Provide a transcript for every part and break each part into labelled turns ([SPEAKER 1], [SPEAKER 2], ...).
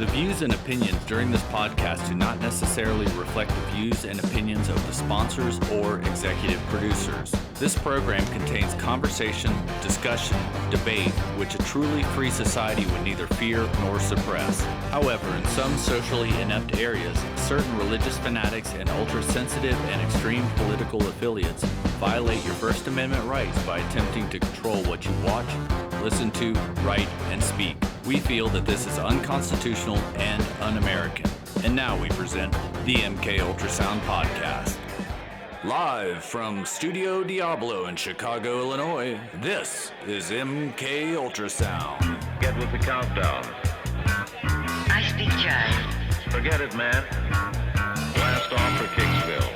[SPEAKER 1] The views and opinions during this podcast do not necessarily reflect the views and opinions of the sponsors or executive producers. This program contains conversation, discussion, debate, which a truly free society would neither fear nor suppress. However, in some socially inept areas, certain religious fanatics and ultra-sensitive and extreme political affiliates violate your First Amendment rights by attempting to control what you watch, listen to, write, and speak. We feel that this is unconstitutional and un-American. And now we present the MKUltra Podcast. Live from Studio Diablo in Chicago, Illinois, this is MKUltra.
[SPEAKER 2] Get with the countdown.
[SPEAKER 3] I speak jive.
[SPEAKER 2] Forget it, man. Blast off for Kicksville.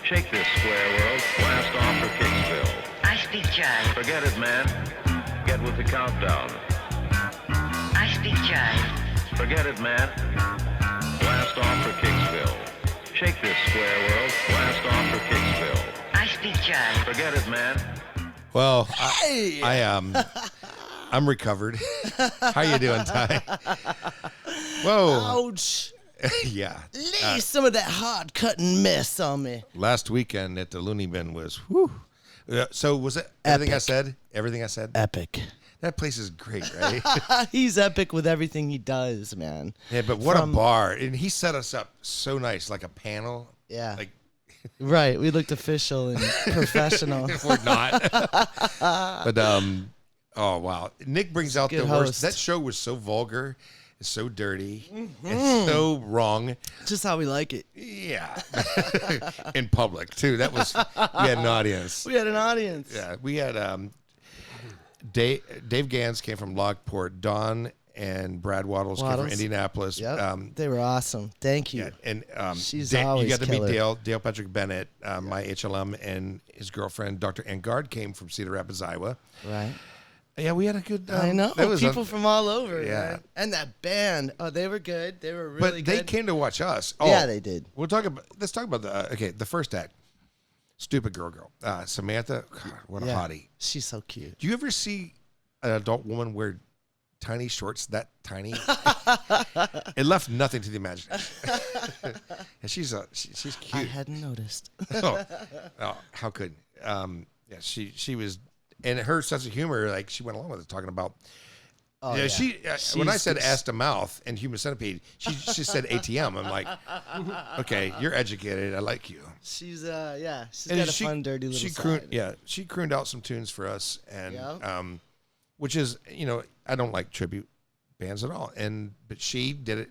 [SPEAKER 2] Shake this square world. Blast off for Kicksville.
[SPEAKER 3] I speak jive.
[SPEAKER 2] Forget it, man. Get with the countdown.
[SPEAKER 3] I speak jive.
[SPEAKER 2] Forget it, man. Blast off for Kicksville. Shake this square world. Blast off for Kicksville.
[SPEAKER 3] I speak jive.
[SPEAKER 2] Forget it, man.
[SPEAKER 4] Well, I'm recovered. How you doing, Ty? Whoa.
[SPEAKER 5] Ouch.
[SPEAKER 4] Yeah.
[SPEAKER 5] Lay some of that hard cutting mess on me.
[SPEAKER 4] Last weekend at the Looney Bin was, whew. So was it everything
[SPEAKER 5] Epic.
[SPEAKER 4] I said? Everything I said?
[SPEAKER 5] Epic.
[SPEAKER 4] That place is great, right?
[SPEAKER 5] He's epic with everything he does, man.
[SPEAKER 4] Yeah, but what a bar. And he set us up so nice, like a panel.
[SPEAKER 5] Yeah.
[SPEAKER 4] Like,
[SPEAKER 5] Right. We looked official and professional.
[SPEAKER 4] we're not. But, oh, wow. Nick brings out
[SPEAKER 5] Good
[SPEAKER 4] the
[SPEAKER 5] host.
[SPEAKER 4] worst. That show was so vulgar. It's so dirty. It's so wrong.
[SPEAKER 5] Just how we like it.
[SPEAKER 4] Yeah. In public, too. That was, we had an audience.
[SPEAKER 5] We had an audience.
[SPEAKER 4] Yeah, we had Dave Gans came from Lockport. Don and Brad Waddles came from Indianapolis.
[SPEAKER 5] Yep. They were awesome. Thank you.
[SPEAKER 4] Yeah, and
[SPEAKER 5] She's
[SPEAKER 4] you
[SPEAKER 5] always
[SPEAKER 4] got to meet
[SPEAKER 5] killer.
[SPEAKER 4] Dale Patrick Bennett, my HLM, and his girlfriend, Dr. Angard, came from Cedar Rapids, Iowa.
[SPEAKER 5] Right.
[SPEAKER 4] Yeah, we had a good.
[SPEAKER 5] I know.
[SPEAKER 4] that was
[SPEAKER 5] People from all over.
[SPEAKER 4] Yeah.
[SPEAKER 5] Man. And that band. Oh, they were good. They were really
[SPEAKER 4] but
[SPEAKER 5] good.
[SPEAKER 4] they came to watch us. Oh,
[SPEAKER 5] Yeah, they did.
[SPEAKER 4] We'll talk about. Let's talk about the first act. Stupid girl. Samantha, God, what a hottie.
[SPEAKER 5] She's so cute.
[SPEAKER 4] Do you ever see an adult woman wear tiny shorts that tiny? It left nothing to the imagination. And she's cute.
[SPEAKER 5] I hadn't noticed.
[SPEAKER 4] oh, how could? She was, and her sense of humor, like she went along with it, talking about.
[SPEAKER 5] Oh,
[SPEAKER 4] yeah, when I said
[SPEAKER 5] She's-
[SPEAKER 4] ass to mouth and human centipede, she said ATM. I'm like, okay, you're educated. I like you.
[SPEAKER 5] She's she's
[SPEAKER 4] And
[SPEAKER 5] got a fun, dirty little side.
[SPEAKER 4] She crooned out some tunes for us, and
[SPEAKER 5] Yeah.
[SPEAKER 4] which is, I don't like tribute bands at all, but she did it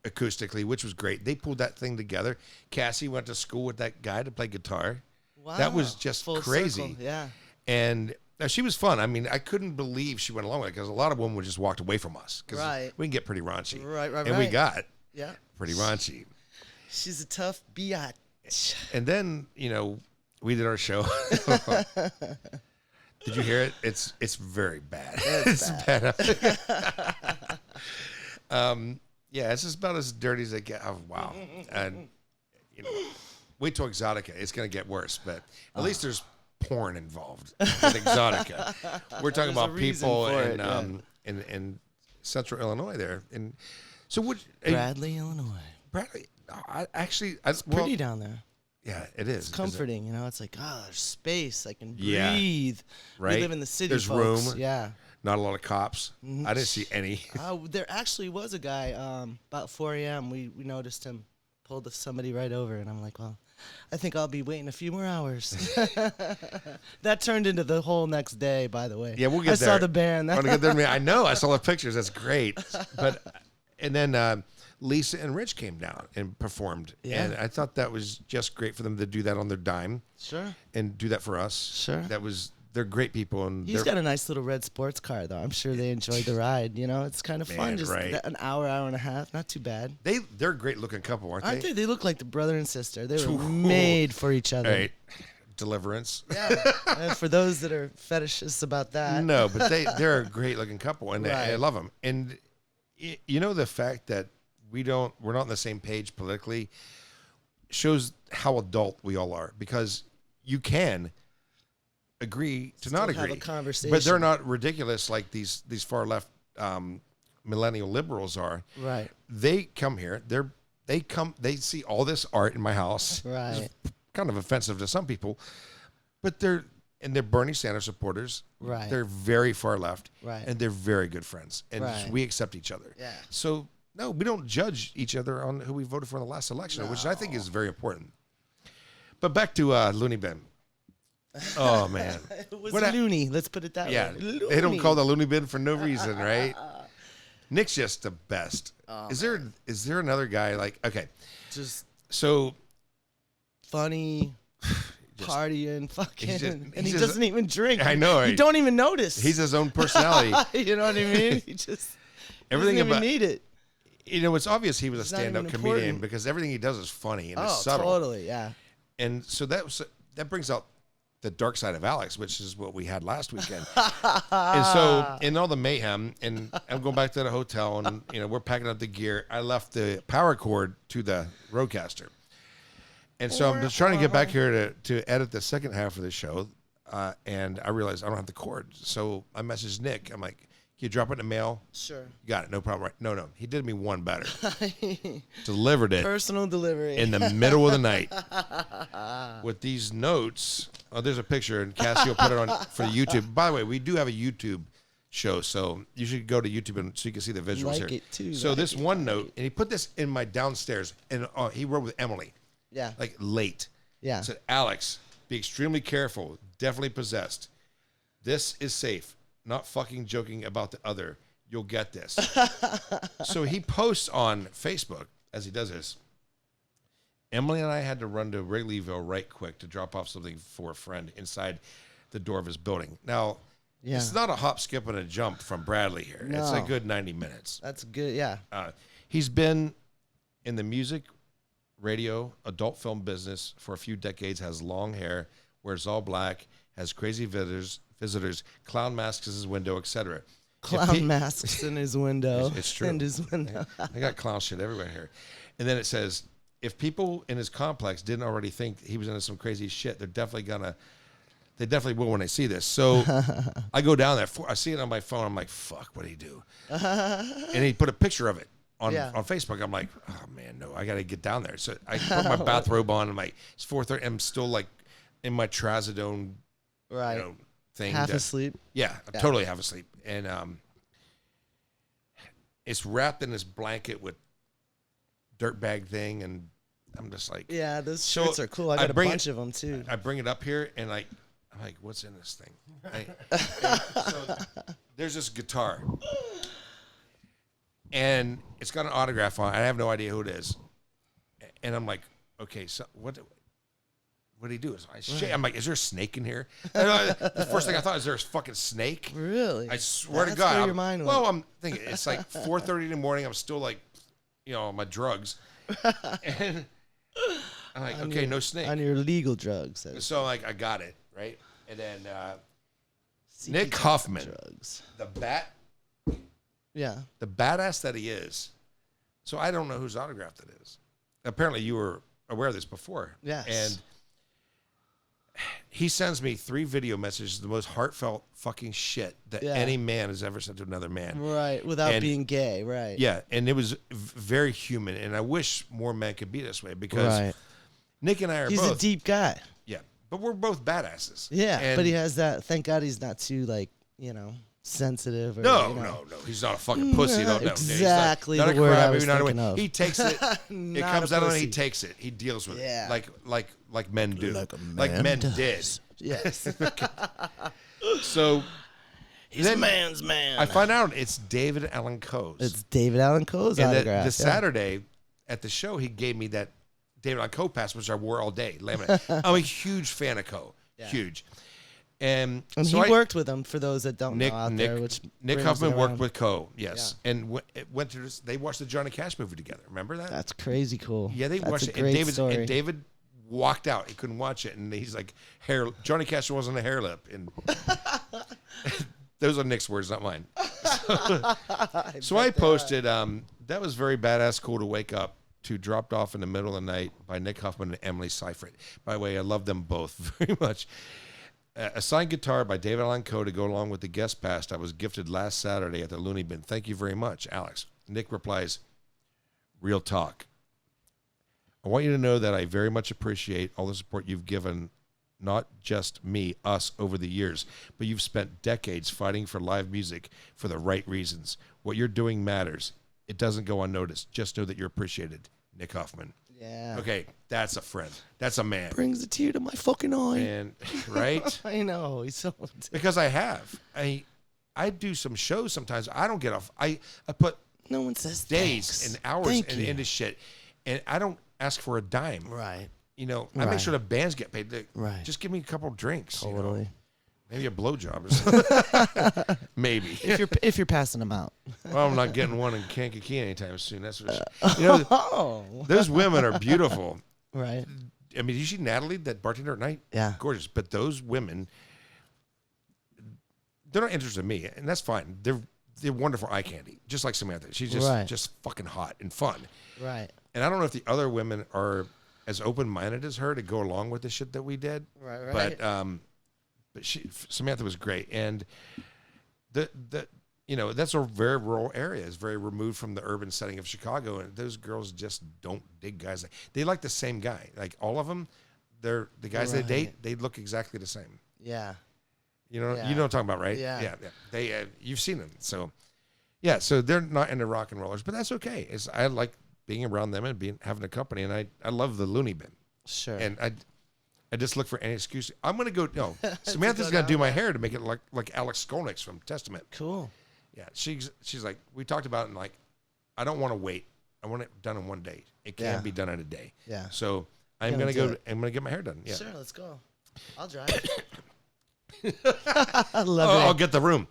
[SPEAKER 4] acoustically, which was great. They pulled that thing together. Cassie went to school with that guy to play guitar.
[SPEAKER 5] Wow.
[SPEAKER 4] That was just
[SPEAKER 5] Full
[SPEAKER 4] crazy.
[SPEAKER 5] circle, yeah.
[SPEAKER 4] And she was fun. I mean, I couldn't believe she went along with it because a lot of women would just walked away from us because
[SPEAKER 5] Right.
[SPEAKER 4] we can get pretty raunchy.
[SPEAKER 5] Right,
[SPEAKER 4] And we got
[SPEAKER 5] Yeah.
[SPEAKER 4] pretty raunchy.
[SPEAKER 5] She's a tough biatch.
[SPEAKER 4] And then, we did our show. Did you hear it? It's very bad. It's bad. Yeah, it's just about as dirty as it gets. Oh, wow. And, wait till Exotica. It's going to get worse, but at least there's porn involved with Exotica. We're talking
[SPEAKER 5] There's a
[SPEAKER 4] about
[SPEAKER 5] reason
[SPEAKER 4] people
[SPEAKER 5] for
[SPEAKER 4] in central Illinois there. And so
[SPEAKER 5] Bradley, Illinois.
[SPEAKER 4] Bradley,
[SPEAKER 5] It's pretty down there.
[SPEAKER 4] Yeah, it is.
[SPEAKER 5] It's comforting, It's like, there's space. I can
[SPEAKER 4] Yeah.
[SPEAKER 5] breathe.
[SPEAKER 4] Right.
[SPEAKER 5] We live in the city,
[SPEAKER 4] There's
[SPEAKER 5] folks.
[SPEAKER 4] room.
[SPEAKER 5] Yeah.
[SPEAKER 4] Not a lot of cops. I didn't see any.
[SPEAKER 5] There actually was a guy, about 4 a.m. We noticed him, pulled somebody right over, and I'm like, well, I think I'll be waiting a few more hours. That turned into the whole next day, by the way.
[SPEAKER 4] Yeah, we'll get
[SPEAKER 5] I
[SPEAKER 4] there.
[SPEAKER 5] saw the band.
[SPEAKER 4] Wanna get there? I know. I saw the pictures. That's great. And then Lisa and Rich came down and performed.
[SPEAKER 5] Yeah.
[SPEAKER 4] And I thought that was just great for them to do that on their dime.
[SPEAKER 5] Sure.
[SPEAKER 4] And do that for us.
[SPEAKER 5] Sure.
[SPEAKER 4] They're great people. And
[SPEAKER 5] He's got a nice little red sports car, though. I'm sure they enjoyed the ride. It's kind of fun.
[SPEAKER 4] Man,
[SPEAKER 5] Just
[SPEAKER 4] right.
[SPEAKER 5] an hour and a half. Not too bad.
[SPEAKER 4] they're a great looking couple, aren't
[SPEAKER 5] Aren't
[SPEAKER 4] they?
[SPEAKER 5] they? They look like the brother and sister. They were
[SPEAKER 4] Ooh.
[SPEAKER 5] made for each other.
[SPEAKER 4] Right. Deliverance.
[SPEAKER 5] Yeah. And for those that are fetishists about that.
[SPEAKER 4] No, but they're a great looking couple, and I
[SPEAKER 5] Right.
[SPEAKER 4] love them. And the fact that we're not on the same page politically shows how adult we all are, because you can agree to not
[SPEAKER 5] Still have
[SPEAKER 4] agree,
[SPEAKER 5] a conversation.
[SPEAKER 4] but they're not ridiculous like these far left millennial liberals are.
[SPEAKER 5] Right.
[SPEAKER 4] They come here. They see all this art in my house.
[SPEAKER 5] Right.
[SPEAKER 4] It's kind of offensive to some people, but they're Bernie Sanders supporters.
[SPEAKER 5] Right.
[SPEAKER 4] They're very far left.
[SPEAKER 5] Right.
[SPEAKER 4] And they're very good friends. And
[SPEAKER 5] Right.
[SPEAKER 4] we accept each other.
[SPEAKER 5] Yeah.
[SPEAKER 4] So, no, we don't judge each other on who we voted for in the last election, which I think is very important. But back to Looney Bin. Oh, man.
[SPEAKER 5] It was
[SPEAKER 4] What I-
[SPEAKER 5] loony. Let's put it that
[SPEAKER 4] Yeah.
[SPEAKER 5] way.
[SPEAKER 4] They don't
[SPEAKER 5] Loony.
[SPEAKER 4] call the Looney Bin for no reason, right? Nick's just the best.
[SPEAKER 5] Oh,
[SPEAKER 4] Is there another guy like, okay,
[SPEAKER 5] Just
[SPEAKER 4] so
[SPEAKER 5] funny,
[SPEAKER 4] Just-
[SPEAKER 5] partying, fucking,
[SPEAKER 4] he's just-
[SPEAKER 5] and
[SPEAKER 4] he's
[SPEAKER 5] he
[SPEAKER 4] just-
[SPEAKER 5] doesn't even drink.
[SPEAKER 4] I know,
[SPEAKER 5] You
[SPEAKER 4] right?
[SPEAKER 5] don't even notice.
[SPEAKER 4] he's his own personality.
[SPEAKER 5] You know what I mean? He just
[SPEAKER 4] Everything
[SPEAKER 5] doesn't
[SPEAKER 4] about
[SPEAKER 5] even need it.
[SPEAKER 4] You know, it's obvious he was a
[SPEAKER 5] It's not even
[SPEAKER 4] stand-up comedian
[SPEAKER 5] important.
[SPEAKER 4] because everything he does is funny and it's
[SPEAKER 5] Oh,
[SPEAKER 4] subtle.
[SPEAKER 5] totally, yeah.
[SPEAKER 4] And so that brings out the dark side of Alex, which is what we had last weekend. And so in all the mayhem, and I'm going back to the hotel, and we're packing up the gear. I left the power cord to the Rodecaster, and so I'm just trying to get back here to edit the second half of the show, and I realized I don't have the cord. So I messaged Nick. I'm like, "Can you drop it in the mail?"
[SPEAKER 5] Sure.
[SPEAKER 4] You got it, no problem. Right? No, he did me one better. Delivered it
[SPEAKER 5] Personal delivery.
[SPEAKER 4] in the middle of the night with these notes. Oh, there's a picture, and Cassie will put it on for the YouTube. By the way, we do have a YouTube show, so you should go to YouTube so you can see the visuals
[SPEAKER 5] Like
[SPEAKER 4] here.
[SPEAKER 5] it too,
[SPEAKER 4] So
[SPEAKER 5] like
[SPEAKER 4] this
[SPEAKER 5] it,
[SPEAKER 4] one
[SPEAKER 5] like
[SPEAKER 4] note, and he put this in my downstairs, and he wrote with Emily,
[SPEAKER 5] yeah.
[SPEAKER 4] like late.
[SPEAKER 5] Yeah.
[SPEAKER 4] Said, Alex, be extremely careful. Definitely possessed. This is safe. Not fucking joking about the other. You'll get this. So he posts on Facebook, as he does this, Emily and I had to run to Wrigleyville right quick to drop off something for a friend inside the door of his building. Now,
[SPEAKER 5] Yeah.
[SPEAKER 4] it's not a hop, skip, and a jump from Bradley here. It's a
[SPEAKER 5] No.
[SPEAKER 4] good 90 minutes.
[SPEAKER 5] That's good, yeah.
[SPEAKER 4] He's been in the music, radio, adult film business for a few decades, has long hair, wears all black, has crazy visitors, clown masks in his window, etc.
[SPEAKER 5] Clown masks in his window.
[SPEAKER 4] It's true.
[SPEAKER 5] In his window.
[SPEAKER 4] I got clown shit everywhere here. And then it says, if people in his complex didn't already think he was into some crazy shit, they definitely will when they see this. So I go down there. I see it on my phone. I'm like, fuck, what'd he do? And he put a picture of it on Facebook. I'm like, oh, man, no, I got to get down there. So I put my bathrobe on. I'm like, it's 4:30. I'm still like in my trazodone
[SPEAKER 5] Right.
[SPEAKER 4] thing.
[SPEAKER 5] Half asleep.
[SPEAKER 4] Yeah, I'm totally half asleep. And it's wrapped in this blanket with dirtbag thing, and I'm just like,
[SPEAKER 5] Yeah, those
[SPEAKER 4] So
[SPEAKER 5] shirts are cool. I
[SPEAKER 4] I
[SPEAKER 5] got a
[SPEAKER 4] bring
[SPEAKER 5] bunch of them too.
[SPEAKER 4] I bring it up here, and I'm like, what's in this thing? So there's this guitar, and it's got an autograph on it. I have no idea who it is, and I'm like, okay, so what did he do? I'm like, is there a snake in here? And the first thing I thought is, there a fucking snake?
[SPEAKER 5] Really?
[SPEAKER 4] I swear
[SPEAKER 5] That's
[SPEAKER 4] to God.
[SPEAKER 5] where your mind went.
[SPEAKER 4] Well, I'm thinking it's like 4:30 in the morning. I'm still like, on my drugs, and I'm like, okay, no snake.
[SPEAKER 5] On your legal drugs.
[SPEAKER 4] So like, I got it right, and then
[SPEAKER 5] Secret
[SPEAKER 4] Nick Huffman,
[SPEAKER 5] drugs.
[SPEAKER 4] the
[SPEAKER 5] Yeah.
[SPEAKER 4] badass that he is. So I don't know whose autograph that is. Apparently, you were aware of this before.
[SPEAKER 5] Yes.
[SPEAKER 4] And he sends me 3 video messages, the most heartfelt fucking shit that
[SPEAKER 5] Yeah.
[SPEAKER 4] any man has ever sent to another man.
[SPEAKER 5] Right. Without
[SPEAKER 4] And-
[SPEAKER 5] being gay. Right.
[SPEAKER 4] Yeah, and it was very human, and I wish more men could be this way because
[SPEAKER 5] Right.
[SPEAKER 4] Nick and I are
[SPEAKER 5] He's
[SPEAKER 4] both.
[SPEAKER 5] a deep guy.
[SPEAKER 4] Yeah, but we're both badasses.
[SPEAKER 5] Yeah.
[SPEAKER 4] And
[SPEAKER 5] But he has that. Thank God he's not too sensitive. Or,
[SPEAKER 4] No, he's not a fucking pussy. No,
[SPEAKER 5] Exactly
[SPEAKER 4] Not a
[SPEAKER 5] the word I
[SPEAKER 4] crybaby,
[SPEAKER 5] was
[SPEAKER 4] not a-
[SPEAKER 5] thinking of.
[SPEAKER 4] He takes it. It
[SPEAKER 5] Not
[SPEAKER 4] comes
[SPEAKER 5] a
[SPEAKER 4] out and he
[SPEAKER 5] pussy.
[SPEAKER 4] takes it. He deals with
[SPEAKER 5] Yeah.
[SPEAKER 4] it like men do.
[SPEAKER 5] Like a
[SPEAKER 4] Like
[SPEAKER 5] man
[SPEAKER 4] men
[SPEAKER 5] does.
[SPEAKER 4] did.
[SPEAKER 5] Yes.
[SPEAKER 4] So
[SPEAKER 5] He's a man's man.
[SPEAKER 4] I find out it's David Allan Coe's.
[SPEAKER 5] It's David Allan Coe's
[SPEAKER 4] And
[SPEAKER 5] autograph.
[SPEAKER 4] the Saturday at the show, he gave me that David Allan Coe pass, which I wore all day. Laminate. I'm a huge fan of Coe.
[SPEAKER 5] Yeah.
[SPEAKER 4] Huge. And
[SPEAKER 5] And
[SPEAKER 4] so
[SPEAKER 5] he worked with him, for those that don't
[SPEAKER 4] Nick
[SPEAKER 5] know out there. Which
[SPEAKER 4] Nick
[SPEAKER 5] brings
[SPEAKER 4] Huffman
[SPEAKER 5] it
[SPEAKER 4] worked
[SPEAKER 5] around.
[SPEAKER 4] with Coe, yes, and went to this, they watched the Johnny Cash movie together. Remember that?
[SPEAKER 5] That's crazy cool.
[SPEAKER 4] Yeah, they
[SPEAKER 5] That's
[SPEAKER 4] watched
[SPEAKER 5] a
[SPEAKER 4] it.
[SPEAKER 5] great
[SPEAKER 4] And
[SPEAKER 5] story.
[SPEAKER 4] David walked out. He couldn't watch it, and he's like, Johnny Cash wasn't a hair lip, and those are Nick's words, not mine. So I posted. That was very badass, cool to wake up to dropped off in the middle of the night by Nick Huffman and Emily Seifert. By the way, I love them both very much. A signed guitar by David Allan Coe to go along with the guest pass I was gifted last Saturday at the Looney Bin. Thank you very much, Alex. Nick replies, real talk. I want you to know that I very much appreciate all the support you've given, not just me, us over the years, but you've spent decades fighting for live music for the right reasons. What you're doing matters. It doesn't go unnoticed. Just know that you're appreciated. Nick Hoffman.
[SPEAKER 5] Yeah.
[SPEAKER 4] Okay, that's a friend. That's a man.
[SPEAKER 5] Brings a tear to my fucking eye.
[SPEAKER 4] And right?
[SPEAKER 5] I know. He's so.
[SPEAKER 4] Because I do some shows sometimes. I don't get off. I put
[SPEAKER 5] No one says
[SPEAKER 4] days
[SPEAKER 5] thanks.
[SPEAKER 4] and hours into shit, and I don't ask for a dime.
[SPEAKER 5] Right.
[SPEAKER 4] You know, I make sure the bands get paid.
[SPEAKER 5] Right.
[SPEAKER 4] Just give me a couple drinks.
[SPEAKER 5] Totally.
[SPEAKER 4] You know? Maybe a blowjob or something. Maybe.
[SPEAKER 5] If you're passing them out.
[SPEAKER 4] Well, I'm not getting one in Kankakee anytime soon. That's for sure. You know, those women are beautiful.
[SPEAKER 5] Right.
[SPEAKER 4] I mean, you see Natalie, that bartender at night?
[SPEAKER 5] Yeah.
[SPEAKER 4] Gorgeous. But those women, they're not interested in me, and that's fine. They're wonderful eye candy, just like Samantha. She's just fucking hot and fun.
[SPEAKER 5] Right.
[SPEAKER 4] And I don't know if the other women are as open-minded as her to go along with the shit that we did.
[SPEAKER 5] Right.
[SPEAKER 4] But Samantha was great, and the that's a very rural area. It's very removed from the urban setting of Chicago, and those girls just don't dig guys. They like the same guy. Like all of them, they're the guys they date. They look exactly the same.
[SPEAKER 5] Yeah.
[SPEAKER 4] You know what I'm talking about, right?
[SPEAKER 5] Yeah.
[SPEAKER 4] They you've seen them, so yeah. So they're not into rock and rollers, but that's okay. I like being around them and having a company, and I love the Looney Bin.
[SPEAKER 5] Sure.
[SPEAKER 4] And I just look for any excuse. I'm going to go, no, Samantha's going to do my hair to make it like Alex Skolnick's from Testament.
[SPEAKER 5] Cool.
[SPEAKER 4] Yeah, she's like, we talked about it, and like, I don't want to wait. I want it done in one day. It can't be done in a day.
[SPEAKER 5] Yeah.
[SPEAKER 4] So I'm going to go, I'm going to get my hair done. Yeah.
[SPEAKER 5] Sure, let's go. I'll drive. I love it.
[SPEAKER 4] I'll get the room.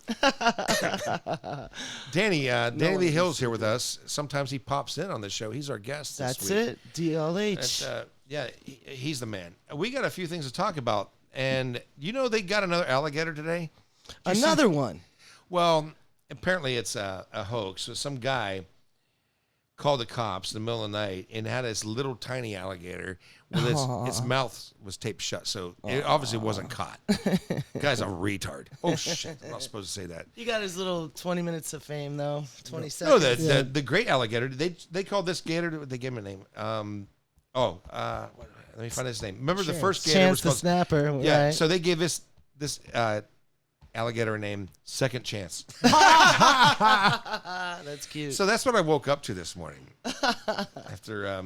[SPEAKER 4] Danny Lee Hill's here with us. Sometimes he pops in on the show. He's our guest this
[SPEAKER 5] That's
[SPEAKER 4] week.
[SPEAKER 5] it. DLH.
[SPEAKER 4] Yeah, he's the man. We got a few things to talk about, and they got another alligator today.
[SPEAKER 5] Another one.
[SPEAKER 4] Well, apparently it's a hoax. So some guy called the cops in the middle of the night and had this little tiny alligator with its mouth was taped shut, so it obviously wasn't caught. Guy's a retard. Oh shit! I'm not supposed to say that.
[SPEAKER 5] He got his little 20 minutes of fame though. 20 seconds.
[SPEAKER 4] No, the great alligator. They called this gator. They gave him a name. Let me find his name. Remember the first gator
[SPEAKER 5] Chance
[SPEAKER 4] was
[SPEAKER 5] the
[SPEAKER 4] called
[SPEAKER 5] Snapper.
[SPEAKER 4] Yeah.
[SPEAKER 5] Right.
[SPEAKER 4] So they gave this alligator a name, Second Chance.
[SPEAKER 5] That's cute.
[SPEAKER 4] So that's what I woke up to this morning after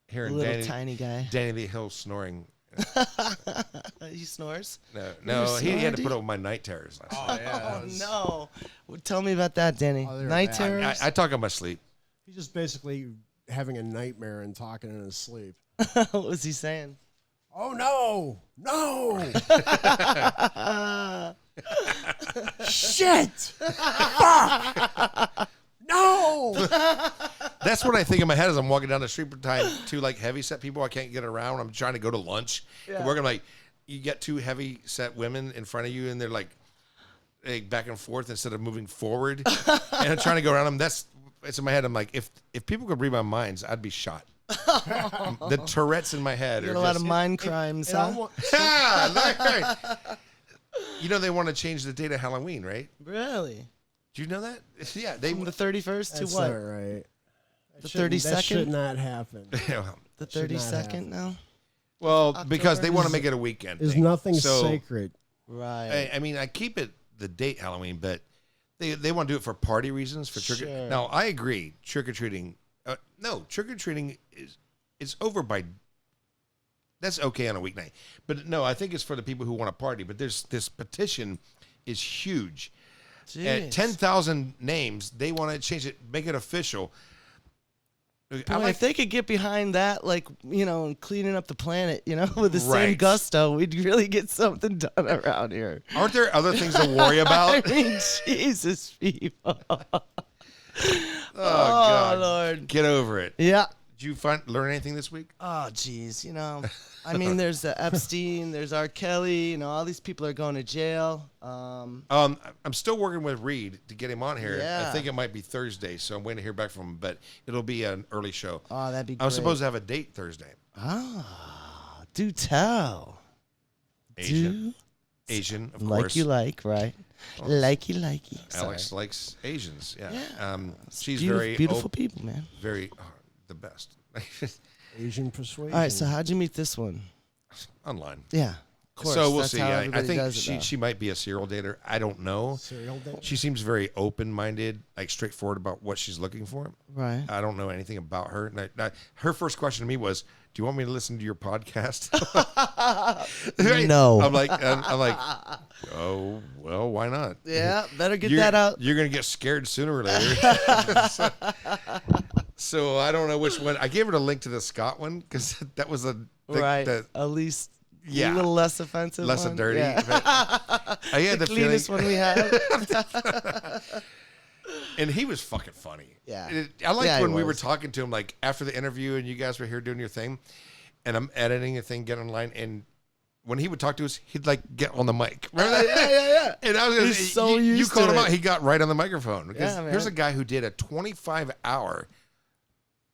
[SPEAKER 4] hearing
[SPEAKER 5] little tiny guy.
[SPEAKER 4] Danny Lee Hill snoring.
[SPEAKER 5] He snores?
[SPEAKER 4] No, he had to put up with my night terrors last night.
[SPEAKER 5] Oh, no. Well, tell me about that, Danny. Night terrors?
[SPEAKER 4] I talk in my sleep.
[SPEAKER 6] He's just basically having a nightmare and talking in his sleep.
[SPEAKER 5] What was he saying?
[SPEAKER 6] Oh, no. No. Shit. Fuck. No.
[SPEAKER 4] That's what I think in my head as I'm walking down the street behind two like heavy set people I can't get around. I'm trying to go to lunch. Yeah. We're gonna you get two heavy set women in front of you and they're like back and forth instead of moving forward. And I'm trying to go around them. It's in my head. I'm like, if people could read my minds, I'd be shot. The Tourette's in my head.
[SPEAKER 5] You got a lot of mind crimes, huh?
[SPEAKER 4] They want to change the date of Halloween, right?
[SPEAKER 5] Really?
[SPEAKER 4] Do you know that? Yeah,
[SPEAKER 5] from the 31st to
[SPEAKER 6] That's
[SPEAKER 5] what?
[SPEAKER 6] Not right.
[SPEAKER 5] The 32nd?
[SPEAKER 6] That should not happen.
[SPEAKER 5] The 32nd now?
[SPEAKER 4] Well,
[SPEAKER 5] October?
[SPEAKER 4] because they want to make it a weekend.
[SPEAKER 6] There's nothing sacred.
[SPEAKER 5] Right.
[SPEAKER 4] I mean, I keep it the date Halloween, but they want to do it for party reasons. For trick.
[SPEAKER 5] Sure.
[SPEAKER 4] Now, I agree. Trick or treating. No, trick or treating is over by. That's okay on a weeknight, but no, I think it's for the people who want to party. But this petition is huge.
[SPEAKER 5] Jeez.
[SPEAKER 4] At 10,000 names, they want to change it, make it official.
[SPEAKER 5] Boy, if they could get behind that, and cleaning up the planet, with the same gusto, we'd really get something done around here.
[SPEAKER 4] Aren't there other things to worry about?
[SPEAKER 5] I mean, Jesus, people.
[SPEAKER 4] Oh, God.
[SPEAKER 5] Lord.
[SPEAKER 4] Get over it.
[SPEAKER 5] Yeah.
[SPEAKER 4] Did you learn anything this week?
[SPEAKER 5] Oh, geez. I mean, there's Epstein, there's R. Kelly, all these people are going to jail.
[SPEAKER 4] I'm still working with Reed to get him on here.
[SPEAKER 5] Yeah.
[SPEAKER 4] I think it might be Thursday, so I'm waiting to hear back from him, but it'll be an early show.
[SPEAKER 5] Oh, that'd be great.
[SPEAKER 4] I was supposed to have a date Thursday.
[SPEAKER 5] Ah, do tell.
[SPEAKER 4] Asia.
[SPEAKER 5] Do
[SPEAKER 4] Asian, of
[SPEAKER 5] Like
[SPEAKER 4] course.
[SPEAKER 5] you like, right? Likey.
[SPEAKER 4] Alex likes Asians. Yeah.
[SPEAKER 5] Yeah.
[SPEAKER 4] She's
[SPEAKER 5] Beautiful,
[SPEAKER 4] very
[SPEAKER 5] beautiful people, man.
[SPEAKER 4] very the best.
[SPEAKER 6] Asian persuasion.
[SPEAKER 5] All right, so how'd you meet this one?
[SPEAKER 4] Online.
[SPEAKER 5] Yeah, of course.
[SPEAKER 4] So we'll
[SPEAKER 5] that's
[SPEAKER 4] see.
[SPEAKER 5] how
[SPEAKER 4] I
[SPEAKER 5] everybody
[SPEAKER 4] think
[SPEAKER 5] does it now.
[SPEAKER 4] she might be a serial dater. I don't know.
[SPEAKER 6] Serial date?
[SPEAKER 4] She seems very open-minded, like straightforward about what she's looking for.
[SPEAKER 5] Right.
[SPEAKER 4] I don't know anything about her. And her first question to me was, "Do you want me to listen to your podcast?"
[SPEAKER 5] No.
[SPEAKER 4] I'm like, oh well, why not?
[SPEAKER 5] Yeah, better get that out.
[SPEAKER 4] You're gonna get scared sooner or later. so I don't know which one. I gave her the link to the Scott one because that was
[SPEAKER 5] Right. At least
[SPEAKER 4] Yeah.
[SPEAKER 5] a little less offensive.
[SPEAKER 4] less
[SPEAKER 5] one.
[SPEAKER 4] dirty.
[SPEAKER 5] Yeah.
[SPEAKER 4] But I had
[SPEAKER 5] the
[SPEAKER 4] the
[SPEAKER 5] cleanest
[SPEAKER 4] feeling,
[SPEAKER 5] one we had.
[SPEAKER 4] and he was fucking funny.
[SPEAKER 5] Yeah.
[SPEAKER 4] I liked
[SPEAKER 5] Yeah, he
[SPEAKER 4] when we were
[SPEAKER 5] was.
[SPEAKER 4] talking to him, like after the interview, and you guys were here doing your thing, and I'm editing a thing, get online, and when he would talk to us, he'd like get on the mic. Remember that?
[SPEAKER 5] Yeah.
[SPEAKER 4] And I was gonna
[SPEAKER 5] He's
[SPEAKER 4] say,
[SPEAKER 5] so
[SPEAKER 4] you
[SPEAKER 5] used
[SPEAKER 4] called
[SPEAKER 5] to
[SPEAKER 4] him
[SPEAKER 5] it.
[SPEAKER 4] out. He got right on the microphone. Because
[SPEAKER 5] Yeah,
[SPEAKER 4] here's a
[SPEAKER 5] man.
[SPEAKER 4] guy who did a 25-hour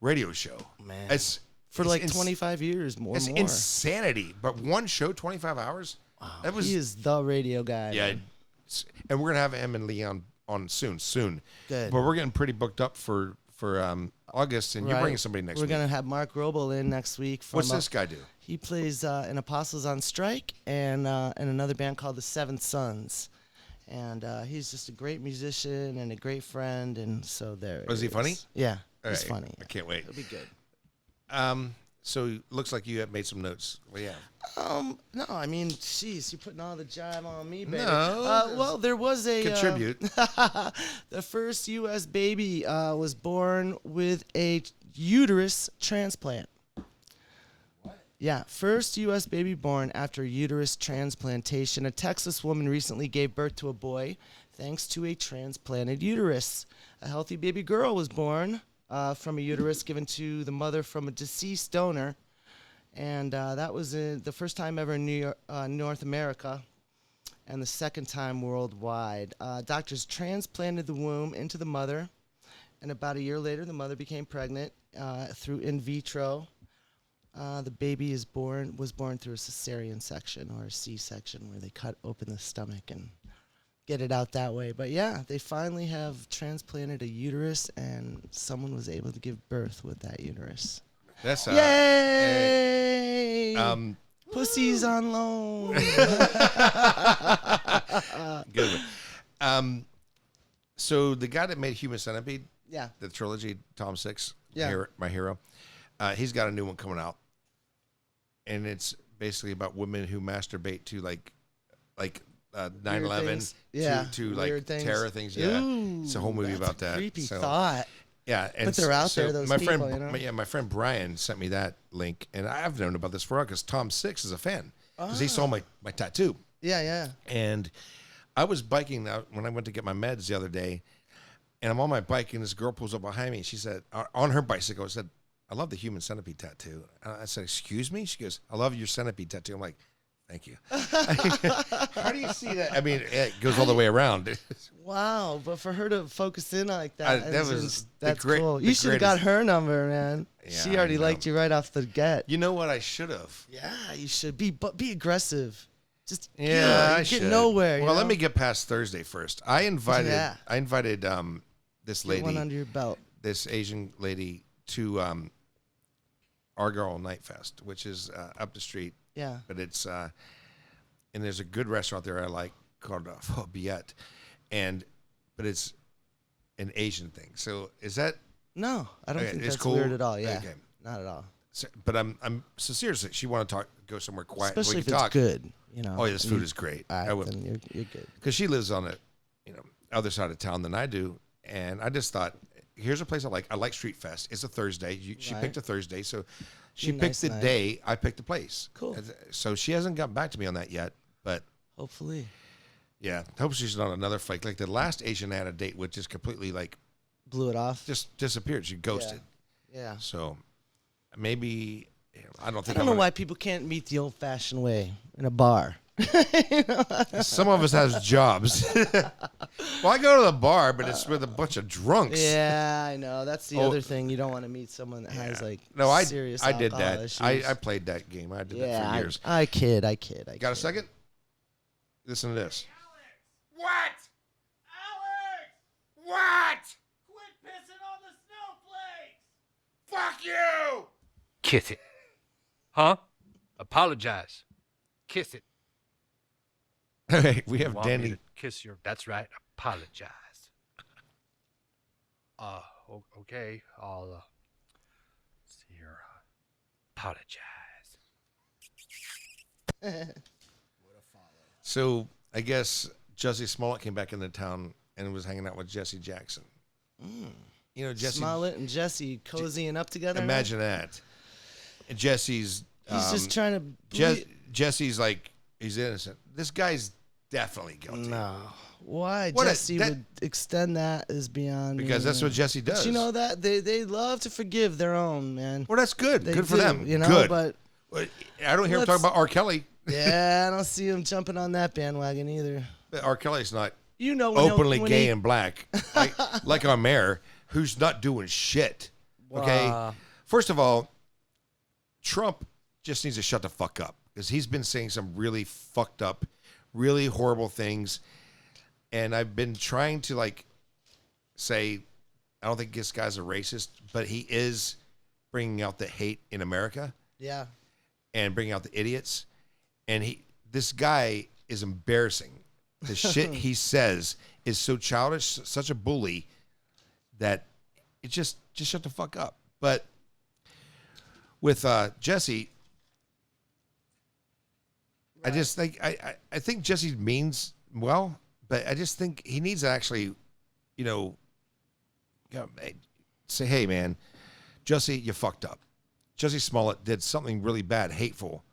[SPEAKER 4] radio show.
[SPEAKER 5] Man. For
[SPEAKER 4] it's
[SPEAKER 5] like
[SPEAKER 4] ins-
[SPEAKER 5] 25 years more.
[SPEAKER 4] It's insanity. But one show, 25 hours. That was
[SPEAKER 5] He is the radio guy.
[SPEAKER 4] yeah.
[SPEAKER 5] man.
[SPEAKER 4] And we're gonna have him and Leon on soon.
[SPEAKER 5] Good.
[SPEAKER 4] But we're getting pretty booked up for August, and you're
[SPEAKER 5] Right.
[SPEAKER 4] bringing somebody next
[SPEAKER 5] We're
[SPEAKER 4] week.
[SPEAKER 5] gonna have Mark Roble in next week. From,
[SPEAKER 4] What's this guy do?
[SPEAKER 5] He plays in Apostles on Strike and another band called the Seventh Sons. And he's just a great musician and a great friend. And so there.
[SPEAKER 4] Was he
[SPEAKER 5] it
[SPEAKER 4] funny?
[SPEAKER 5] is. Yeah,
[SPEAKER 4] All
[SPEAKER 5] he's
[SPEAKER 4] right.
[SPEAKER 5] funny.
[SPEAKER 4] I can't wait.
[SPEAKER 5] It'll be good.
[SPEAKER 4] So it looks like you have made some notes. Well, yeah.
[SPEAKER 5] No, I mean, jeez, you're putting all the jive on me, baby.
[SPEAKER 4] No,
[SPEAKER 5] well, there was a
[SPEAKER 4] Contribute.
[SPEAKER 5] the first U.S. baby was born with a uterus transplant. What? Yeah, first U.S. baby born after uterus transplantation. A Texas woman recently gave birth to a boy thanks to a transplanted uterus. A healthy baby girl was born from a uterus given to the mother from a deceased donor. And that was the first time ever in North America and the second time worldwide. Doctors transplanted the womb into the mother, and about a year later, the mother became pregnant through in vitro. The baby was born through a cesarean section or a C-section where they cut open the stomach and get it out that way. But yeah, they finally have transplanted a uterus, and someone was able to give birth with that uterus.
[SPEAKER 4] That's
[SPEAKER 5] Yay! Pussies on loan.
[SPEAKER 4] good one. So the guy that made Human Centipede,
[SPEAKER 5] Yeah.
[SPEAKER 4] the trilogy, Tom Six,
[SPEAKER 5] Yeah.
[SPEAKER 4] my hero, he's got a new one coming out, and it's basically about women who masturbate to like 9/11,
[SPEAKER 5] things. Yeah,
[SPEAKER 4] to
[SPEAKER 5] weird
[SPEAKER 4] like
[SPEAKER 5] things.
[SPEAKER 4] terror things. Yeah,
[SPEAKER 5] Ooh,
[SPEAKER 4] it's a whole movie
[SPEAKER 5] that's
[SPEAKER 4] about
[SPEAKER 5] a
[SPEAKER 4] that.
[SPEAKER 5] creepy
[SPEAKER 4] So,
[SPEAKER 5] thought.
[SPEAKER 4] Yeah, and
[SPEAKER 5] But they're out
[SPEAKER 4] so
[SPEAKER 5] there, those
[SPEAKER 4] my
[SPEAKER 5] people,
[SPEAKER 4] friend,
[SPEAKER 5] you know?
[SPEAKER 4] my friend Brian sent me that link, and I've known about this for a while because Tom Six is a fan because he saw my tattoo.
[SPEAKER 5] Yeah.
[SPEAKER 4] And I was biking out when I went to get my meds the other day, and I'm on my bike, and this girl pulls up behind me. And she said, on her bicycle, said, "I love the Human Centipede tattoo." And I said, "Excuse me?" She goes, "I love your centipede tattoo." I'm like, "Thank you." How do you see that? I mean, it goes all the way around.
[SPEAKER 5] Wow, but for her to focus in like that,
[SPEAKER 4] That was
[SPEAKER 5] that's
[SPEAKER 4] the
[SPEAKER 5] cool.
[SPEAKER 4] the
[SPEAKER 5] You should have got
[SPEAKER 4] greatest-
[SPEAKER 5] her number, man.
[SPEAKER 4] Yeah,
[SPEAKER 5] She already
[SPEAKER 4] I know.
[SPEAKER 5] liked you right off the get.
[SPEAKER 4] You know what? I should have.
[SPEAKER 5] Yeah, you should be, but be aggressive. Just
[SPEAKER 4] Yeah, I
[SPEAKER 5] you
[SPEAKER 4] should.
[SPEAKER 5] get nowhere.
[SPEAKER 4] Well,
[SPEAKER 5] you
[SPEAKER 4] let
[SPEAKER 5] know?
[SPEAKER 4] me get past Thursday first. I invited this
[SPEAKER 5] Get
[SPEAKER 4] lady,
[SPEAKER 5] one under your belt.
[SPEAKER 4] this Asian lady, to Argyle Night Fest, which is up the street.
[SPEAKER 5] Yeah.
[SPEAKER 4] But it's and there's a good restaurant there I like called Pho Biet, but it's an Asian thing. So is that?
[SPEAKER 5] No, I don't
[SPEAKER 4] Okay,
[SPEAKER 5] think
[SPEAKER 4] it's
[SPEAKER 5] that's
[SPEAKER 4] cool.
[SPEAKER 5] weird at all. Yeah,
[SPEAKER 4] Okay.
[SPEAKER 5] not at all.
[SPEAKER 4] But I'm so seriously. She want to go somewhere quiet,
[SPEAKER 5] Especially
[SPEAKER 4] we
[SPEAKER 5] if
[SPEAKER 4] can
[SPEAKER 5] it's
[SPEAKER 4] talk.
[SPEAKER 5] good. You know.
[SPEAKER 4] Oh, yeah, this
[SPEAKER 5] and
[SPEAKER 4] food
[SPEAKER 5] you-
[SPEAKER 4] is great.
[SPEAKER 5] All right,
[SPEAKER 4] I would,
[SPEAKER 5] then you're good.
[SPEAKER 4] because she lives on the other side of town than I do, and I just thought, here's a place I like. I like Street Fest. It's a Thursday. She
[SPEAKER 5] Right.
[SPEAKER 4] picked a Thursday, so she
[SPEAKER 5] Be a
[SPEAKER 4] picked
[SPEAKER 5] nice
[SPEAKER 4] the
[SPEAKER 5] night.
[SPEAKER 4] day. I picked the place.
[SPEAKER 5] Cool.
[SPEAKER 4] So she hasn't gotten back to me on that yet, but
[SPEAKER 5] Hopefully.
[SPEAKER 4] yeah, hope she's not on another flight. Like the last Asian I had a date with, just completely like
[SPEAKER 5] Blew it off.
[SPEAKER 4] just disappeared. She ghosted.
[SPEAKER 5] Yeah.
[SPEAKER 4] So maybe I don't
[SPEAKER 5] I
[SPEAKER 4] think
[SPEAKER 5] don't
[SPEAKER 4] I'm
[SPEAKER 5] know
[SPEAKER 4] gonna-
[SPEAKER 5] why people can't meet the old-fashioned way in a bar.
[SPEAKER 4] Some of us has jobs. Well, I go to the bar, but it's with a bunch of drunks.
[SPEAKER 5] Yeah, I know. That's the
[SPEAKER 4] Oh,
[SPEAKER 5] other thing. You don't want to meet someone that has like
[SPEAKER 4] No, I
[SPEAKER 5] serious
[SPEAKER 4] did
[SPEAKER 5] alcohol
[SPEAKER 4] that.
[SPEAKER 5] issues.
[SPEAKER 4] I played that game. I did that for years.
[SPEAKER 5] I kid.
[SPEAKER 4] Got a second? Listen to this.
[SPEAKER 1] What? Alex! What? Quit pissing on the snowflakes! Fuck you!
[SPEAKER 7] Kiss it. Huh? Apologize. Kiss it.
[SPEAKER 4] Hey, we have
[SPEAKER 7] Want me
[SPEAKER 4] Danny.
[SPEAKER 7] to kiss your... That's right. Apologize. Okay. I'll, see here. Apologize.
[SPEAKER 4] So I guess Jussie Smollett came back into town and was hanging out with Jesse Jackson. You know, Jesse
[SPEAKER 5] Smollett and Jesse cozying up together. now?
[SPEAKER 4] Imagine that. And Jesse's
[SPEAKER 5] He's just trying to.
[SPEAKER 4] Jesse's like he's innocent. This guy's definitely guilty.
[SPEAKER 5] No. Why
[SPEAKER 4] What
[SPEAKER 5] Jesse would extend that is beyond me.
[SPEAKER 4] Because that's what Jesse does.
[SPEAKER 5] But you know that they love to forgive their own, man.
[SPEAKER 4] Well, that's good.
[SPEAKER 5] They
[SPEAKER 4] Good for
[SPEAKER 5] do,
[SPEAKER 4] them.
[SPEAKER 5] You know,
[SPEAKER 4] good.
[SPEAKER 5] but
[SPEAKER 4] I don't hear him talk about R. Kelly.
[SPEAKER 5] yeah, I don't see him jumping on that bandwagon either.
[SPEAKER 4] But R. Kelly's not
[SPEAKER 5] You know, when
[SPEAKER 4] openly
[SPEAKER 5] when
[SPEAKER 4] gay
[SPEAKER 5] he,
[SPEAKER 4] and black like our mayor, who's not doing shit. Okay. First of all, Trump just needs to shut the fuck up because he's been saying some really fucked up, really horrible things. And I've been trying to like say, I don't think this guy's a racist, but he is bringing out the hate in America
[SPEAKER 5] Yeah.
[SPEAKER 4] and bringing out the idiots. And this guy is embarrassing. The shit he says is so childish, such a bully that it just shut the fuck up. But with Jesse, I just think I think Jesse means well, but I just think he needs to actually, say, hey man, Jesse, you fucked up. Jesse Smollett did something really bad, hateful.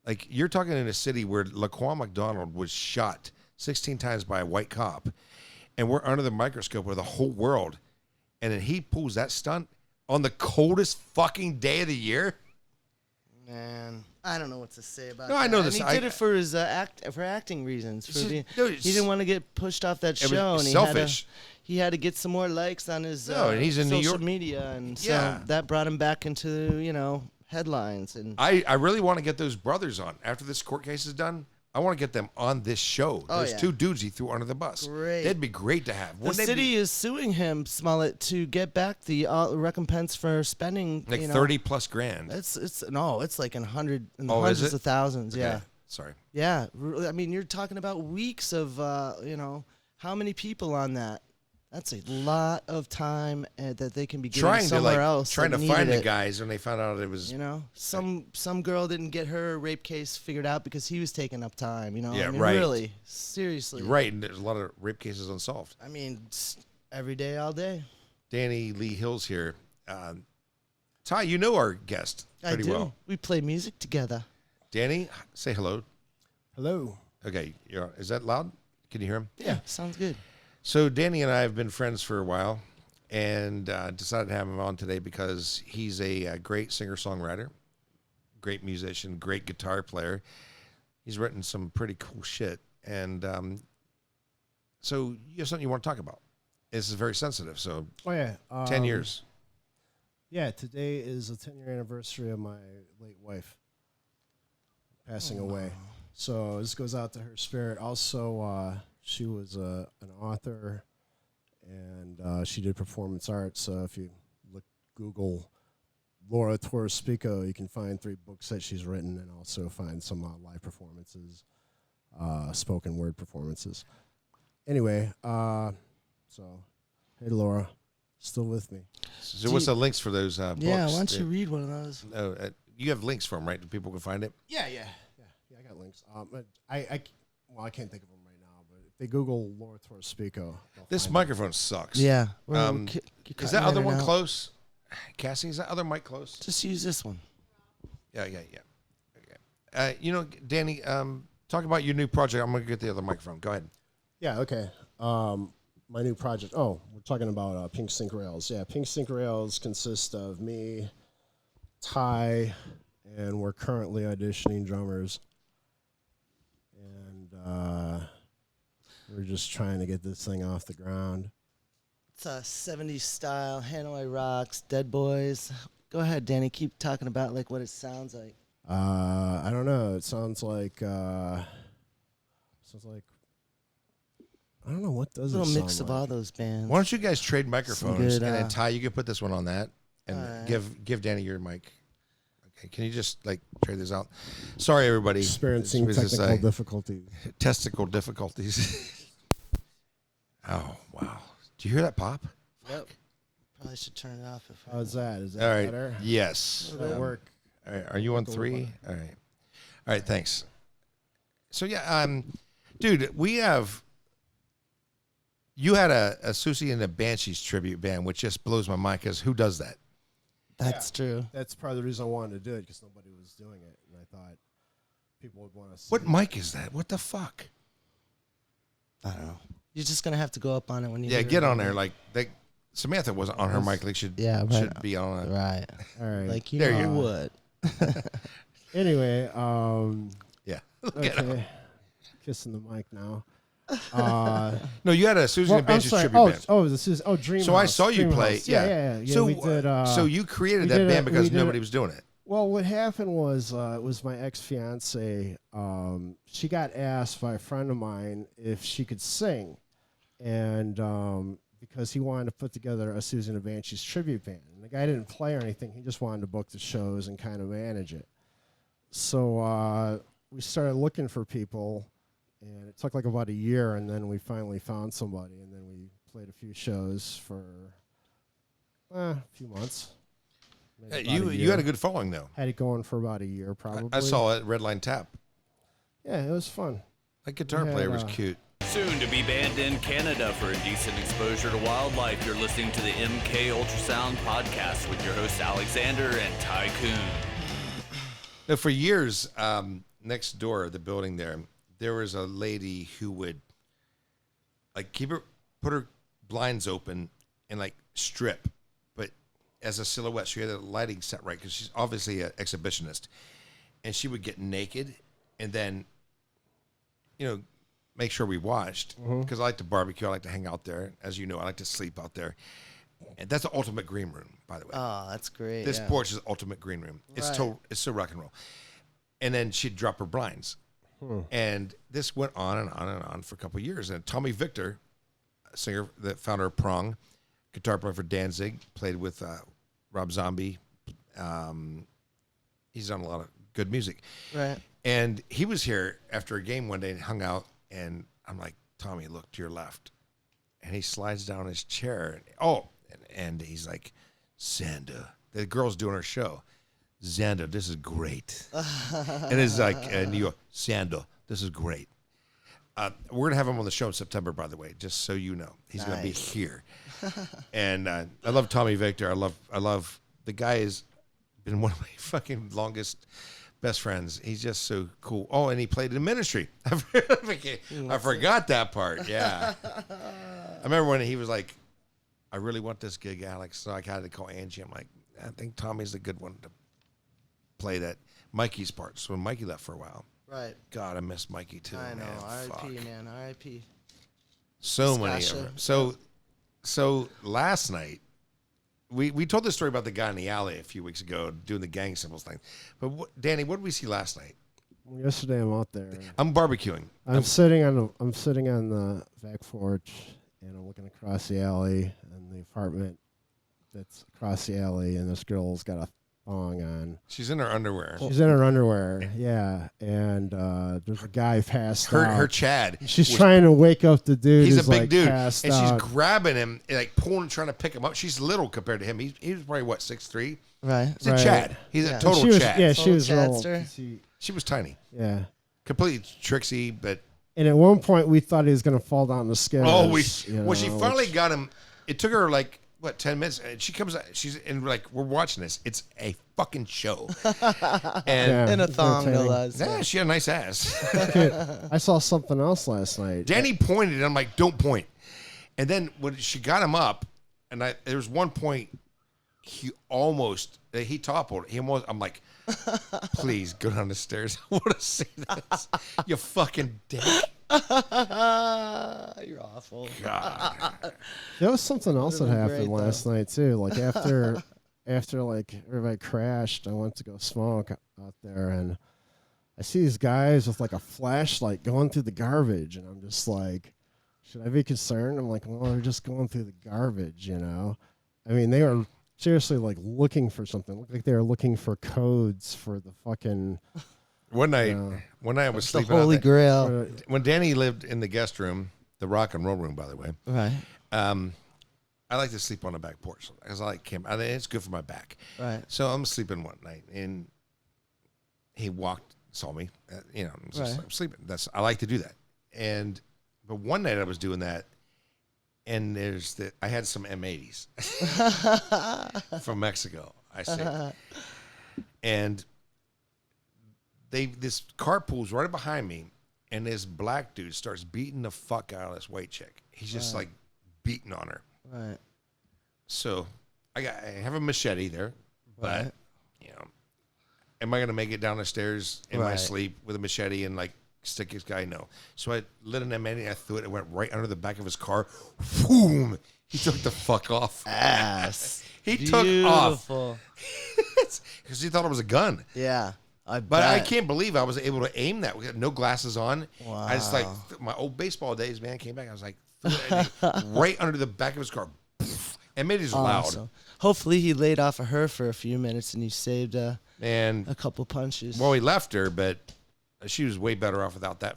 [SPEAKER 4] Like you're talking in a city where Laquan McDonald was shot 16 times by a white cop, and we're under the microscope of the whole world, and then he pulls that stunt on the coldest fucking day of the year.
[SPEAKER 5] Man, I don't know what to say about
[SPEAKER 4] No,
[SPEAKER 5] that.
[SPEAKER 4] I know
[SPEAKER 5] And
[SPEAKER 4] this.
[SPEAKER 5] he did it for his for acting reasons.
[SPEAKER 4] It's just-
[SPEAKER 5] He didn't want to get pushed off that
[SPEAKER 4] It was
[SPEAKER 5] show, and
[SPEAKER 4] selfish.
[SPEAKER 5] he had to get some more likes on his
[SPEAKER 4] And he's in New
[SPEAKER 5] social
[SPEAKER 4] York.
[SPEAKER 5] media, and so
[SPEAKER 4] Yeah.
[SPEAKER 5] that brought him back into headlines. And
[SPEAKER 4] I really want to get those brothers on after this court case is done. I want to get them on this show.
[SPEAKER 5] Oh,
[SPEAKER 4] Those
[SPEAKER 5] yeah.
[SPEAKER 4] two dudes he threw under the bus.
[SPEAKER 5] Great.
[SPEAKER 4] They'd be great to have.
[SPEAKER 5] the
[SPEAKER 4] Wouldn't they
[SPEAKER 5] city is suing him, Smollett, to get back the recompense for spending
[SPEAKER 4] be like 30 plus grand?
[SPEAKER 5] It's like in
[SPEAKER 4] Oh, is
[SPEAKER 5] hundreds
[SPEAKER 4] it?
[SPEAKER 5] of thousands. Yeah.
[SPEAKER 4] Okay. Sorry.
[SPEAKER 5] Yeah, I mean, you're talking about weeks of, how many people on that? That's a lot of time that they can be getting somewhere else.
[SPEAKER 4] Trying
[SPEAKER 5] that
[SPEAKER 4] to find
[SPEAKER 5] needed
[SPEAKER 4] the
[SPEAKER 5] it.
[SPEAKER 4] guys when they found out it was.
[SPEAKER 5] Some girl didn't get her rape case figured out because he was taking up time.
[SPEAKER 4] Yeah,
[SPEAKER 5] I mean,
[SPEAKER 4] right.
[SPEAKER 5] Really, seriously.
[SPEAKER 4] You're right, and there's a lot of rape cases unsolved.
[SPEAKER 5] I mean, every day, all day.
[SPEAKER 4] Danny Lee Hill's here. Ty, you know our guest pretty
[SPEAKER 5] I do.
[SPEAKER 4] well.
[SPEAKER 5] We play music together.
[SPEAKER 4] Danny, say hello.
[SPEAKER 6] Hello.
[SPEAKER 4] Okay, is that loud? Can you hear him?
[SPEAKER 5] Yeah, sounds good.
[SPEAKER 4] So Danny and I have been friends for a while, and decided to have him on today because he's a great singer-songwriter, great musician, great guitar player. He's written some pretty cool shit, and so you have something you want to talk about. This is very sensitive, so
[SPEAKER 6] Oh yeah.
[SPEAKER 4] 10 years.
[SPEAKER 6] Yeah, today is the 10-year anniversary of my late wife passing away. So this goes out to her spirit. Also, she was an author, and she did performance art. So if you Google Laura Torres Spico, you can find 3 books that she's written, and also find some live performances, spoken word performances. Anyway, so hey Laura, still with me?
[SPEAKER 4] So what's the links for those books?
[SPEAKER 5] Yeah, why don't you read one of those?
[SPEAKER 4] You have links for them, right? People can find it?
[SPEAKER 6] Yeah. I got links. I can't think of them right now, but if they Google Laura Torres Spico,
[SPEAKER 4] This microphone sucks.
[SPEAKER 5] Yeah.
[SPEAKER 4] Is that other one close? Cassie, is that other mic close?
[SPEAKER 5] Just use this one.
[SPEAKER 4] Yeah. Okay. Danny, talk about your new project. I'm going to get the other microphone. Go ahead.
[SPEAKER 6] Yeah. Okay. My new project. Oh, we're talking about Pink Sink Rails. Yeah, Pink Sink Rails consist of me, Ty, and we're currently auditioning drummers. And we're just trying to get this thing off the ground.
[SPEAKER 5] It's a 70s style, Hanoi Rocks, Dead Boys. Go ahead, Danny. Keep talking about like what it sounds like.
[SPEAKER 6] I don't know. It sounds like So it's like, I don't know what does
[SPEAKER 5] A
[SPEAKER 6] it
[SPEAKER 5] little
[SPEAKER 6] sound
[SPEAKER 5] mix of
[SPEAKER 6] like.
[SPEAKER 5] all those bands.
[SPEAKER 4] Why don't you guys trade microphones?
[SPEAKER 5] good,
[SPEAKER 4] And then Ty, you can put this one on that, and
[SPEAKER 5] Alright.
[SPEAKER 4] give Danny your mic. Okay, can you just like trade this out? Sorry, everybody.
[SPEAKER 6] Experiencing
[SPEAKER 4] This was just,
[SPEAKER 6] technical difficulties.
[SPEAKER 4] testicle difficulties. Oh wow! Do you hear that pop?
[SPEAKER 5] Yep. Probably should turn it off. If
[SPEAKER 6] How's that? Is that
[SPEAKER 4] All right.
[SPEAKER 6] better?
[SPEAKER 4] Yes.
[SPEAKER 6] Does that work?
[SPEAKER 4] All right. Are you on 3? All right. All right. Thanks. So yeah, dude, you had a Susie and the Banshees tribute band, which just blows my mind because who does that?
[SPEAKER 5] That's true.
[SPEAKER 6] That's part of the reason I wanted to do it because nobody was doing it, and I thought people would want to see.
[SPEAKER 4] What mic is that? What the fuck?
[SPEAKER 5] I don't know. You're just gonna have to go up on it when you.
[SPEAKER 4] Yeah,
[SPEAKER 5] hear
[SPEAKER 4] get
[SPEAKER 5] it.
[SPEAKER 4] on there. Like Samantha wasn't on her mic. Like should be on it.
[SPEAKER 5] Right.
[SPEAKER 6] All right.
[SPEAKER 5] Like you
[SPEAKER 4] There
[SPEAKER 5] know
[SPEAKER 4] you go.
[SPEAKER 5] what?
[SPEAKER 6] Anyway,
[SPEAKER 4] Yeah. Look at him.
[SPEAKER 6] okay. Kissing the mic now.
[SPEAKER 4] No, you had a Susie and the
[SPEAKER 6] I'm
[SPEAKER 4] Banshees
[SPEAKER 6] sorry.
[SPEAKER 4] tribute band.
[SPEAKER 6] This is Dream.
[SPEAKER 4] So I saw you play.
[SPEAKER 6] House.
[SPEAKER 4] Yeah.
[SPEAKER 6] Yeah.
[SPEAKER 4] So
[SPEAKER 6] we did.
[SPEAKER 4] so you created
[SPEAKER 6] we
[SPEAKER 4] that
[SPEAKER 6] did
[SPEAKER 4] band
[SPEAKER 6] we
[SPEAKER 4] because
[SPEAKER 6] did
[SPEAKER 4] nobody was doing it.
[SPEAKER 6] Well, what happened was it was my ex-fiance. She got asked by a friend of mine if she could sing, and because he wanted to put together a Susan and the Banshees tribute band. And the guy didn't play or anything. He just wanted to book the shows and kind of manage it. So we started looking for people, and it took like about a year, and then we finally found somebody, and then we played a few shows for a few months. Maybe about a
[SPEAKER 4] You had a
[SPEAKER 6] year.
[SPEAKER 4] good following though.
[SPEAKER 6] Had it going for about a year, probably.
[SPEAKER 4] I saw it. Red Line Tap.
[SPEAKER 6] Yeah, it was fun.
[SPEAKER 4] That guitar
[SPEAKER 6] We
[SPEAKER 4] player
[SPEAKER 6] had,
[SPEAKER 4] was cute.
[SPEAKER 1] Soon to be banned in Canada for indecent exposure to wildlife. You're listening to the MKUltra Sound podcast with your hosts Alexander and Tycoon.
[SPEAKER 4] Now, for years, next door, the building there was a lady who would like put her blinds open and like strip, but as a silhouette. She had the lighting set right because she's obviously an exhibitionist, and she would get naked and then, make sure we watched because I like to barbecue. I like to hang out there. As you know, I like to sleep out there. And that's the ultimate green room, by the way.
[SPEAKER 5] Oh, that's great.
[SPEAKER 4] This
[SPEAKER 5] yeah.
[SPEAKER 4] porch is the ultimate green room. It's
[SPEAKER 5] Right.
[SPEAKER 4] it's so rock and roll. And then she'd drop her blinds. And this went on and on and on for a couple of years. And Tommy Victor, a singer, the founder of Prong, guitar player for Danzig, played with Rob Zombie. He's done a lot of good music.
[SPEAKER 5] Right.
[SPEAKER 4] And he was here after a game one day and hung out. And I'm like, Tommy, look to your left. And he slides down his chair. And he's like, Xander. The girl's doing her show. Xander, this is great. And it's like, and you go, Xander, this is great. We're going to have him on the show in September, by the way, just so you know. He's going to be here. And I love Tommy Victor. I love the guy has been one of my fucking longest best friends. He's just so cool. Oh, and he played in Ministry. I forgot that part. Yeah. I remember when he was like, I really want this gig, Alex. So I had to call Angie. I'm like, I think Tommy's a good one to play that Mikey's part. So when Mikey left for a while,
[SPEAKER 5] Right.
[SPEAKER 4] God, I miss Mikey too.
[SPEAKER 5] I know.
[SPEAKER 4] Man.
[SPEAKER 5] R.I.P.
[SPEAKER 4] Fuck.
[SPEAKER 5] Man. R.I.P.
[SPEAKER 4] So many of
[SPEAKER 5] Sasha.
[SPEAKER 4] them. So last night, we told this story about the guy in the alley a few weeks ago doing the gang symbols thing. But Danny, what did we see last night?
[SPEAKER 6] Yesterday, I'm out there.
[SPEAKER 4] I'm barbecuing.
[SPEAKER 6] I'm sitting on the back porch, and I'm looking across the alley and the apartment that's across the alley, and this girl's got a thong on.
[SPEAKER 4] She's in her underwear.
[SPEAKER 6] She's in her underwear, yeah, and there's a guy passed out.
[SPEAKER 4] Her Chad.
[SPEAKER 6] She's
[SPEAKER 4] was-
[SPEAKER 6] trying to wake up the dude.
[SPEAKER 4] He's
[SPEAKER 6] who's
[SPEAKER 4] a big
[SPEAKER 6] like
[SPEAKER 4] dude, and
[SPEAKER 6] passed
[SPEAKER 4] she's
[SPEAKER 6] out.
[SPEAKER 4] grabbing him, and like pulling, trying to pick him up. She's little compared to him. He was probably what 6'3".
[SPEAKER 5] Right.
[SPEAKER 4] He's a
[SPEAKER 6] Right.
[SPEAKER 4] Chad. He's
[SPEAKER 5] Yeah.
[SPEAKER 4] a total
[SPEAKER 6] she was,
[SPEAKER 4] Chad.
[SPEAKER 6] Yeah, she
[SPEAKER 5] Total
[SPEAKER 6] was real.
[SPEAKER 5] Chadster.
[SPEAKER 4] She was tiny,
[SPEAKER 6] Yeah.
[SPEAKER 4] completely tricksy, but
[SPEAKER 6] And at one point, we thought he was going to fall down the stairs.
[SPEAKER 4] when she finally got him, it took her like 10 minutes, and she comes out. She's and we're watching this. It's a fucking show, and
[SPEAKER 5] In a thong, no less.
[SPEAKER 4] yeah, she had a nice ass.
[SPEAKER 6] I saw something else last night.
[SPEAKER 4] Danny pointed, and I'm like, don't point. And then when she got him up, and there was one point, he toppled. I'm like, please go down the stairs. I want to see this. You fucking dick.
[SPEAKER 5] You're awful.
[SPEAKER 4] God.
[SPEAKER 6] There was something else that
[SPEAKER 5] been
[SPEAKER 6] happened
[SPEAKER 5] great,
[SPEAKER 6] last night too. Like after like everybody crashed, I went to go smoke out there, and I see these guys with like a flashlight going through the garbage, and I'm just like, should I be concerned? I'm like, well, they're just going through the garbage, you know? I mean, they are seriously like looking for something. Looked like they were looking for codes for the fucking.
[SPEAKER 4] One night I was
[SPEAKER 5] The
[SPEAKER 4] sleeping.
[SPEAKER 5] Holy
[SPEAKER 4] out there,
[SPEAKER 5] Grail.
[SPEAKER 4] when Danny lived in the guest room, the rock and roll room, by the way.
[SPEAKER 5] Right.
[SPEAKER 4] I like to sleep on the back porch because I like him. I think it's good for my back.
[SPEAKER 5] Right.
[SPEAKER 4] So I'm sleeping one night, and he saw me. I'm sleeping. I like to do that. But one night I was doing that, and I had some M80s from Mexico. I say, and this car pulls right behind me, and this black dude starts beating the fuck out of this white chick. He's just like beating on her.
[SPEAKER 5] Right.
[SPEAKER 4] So I have a machete there, but am I gonna make it down the stairs in my sleep with a machete and like stick this guy? No. So I lit an M80, I threw it. It went right under the back of his car. Boom! He took the fuck off.
[SPEAKER 5] Ass.
[SPEAKER 4] He took off
[SPEAKER 5] Beautiful.
[SPEAKER 4] because he thought it was a gun.
[SPEAKER 5] Yeah.
[SPEAKER 4] But I can't believe I was able to aim that. We had no glasses on.
[SPEAKER 5] Wow.
[SPEAKER 4] I just like my old baseball days, man. Came back. I was like right under the back of his car. And made it loud.
[SPEAKER 5] Awesome. Hopefully he laid off of her for a few minutes and you saved a couple punches.
[SPEAKER 4] Well, he left her, but she was way better off without that.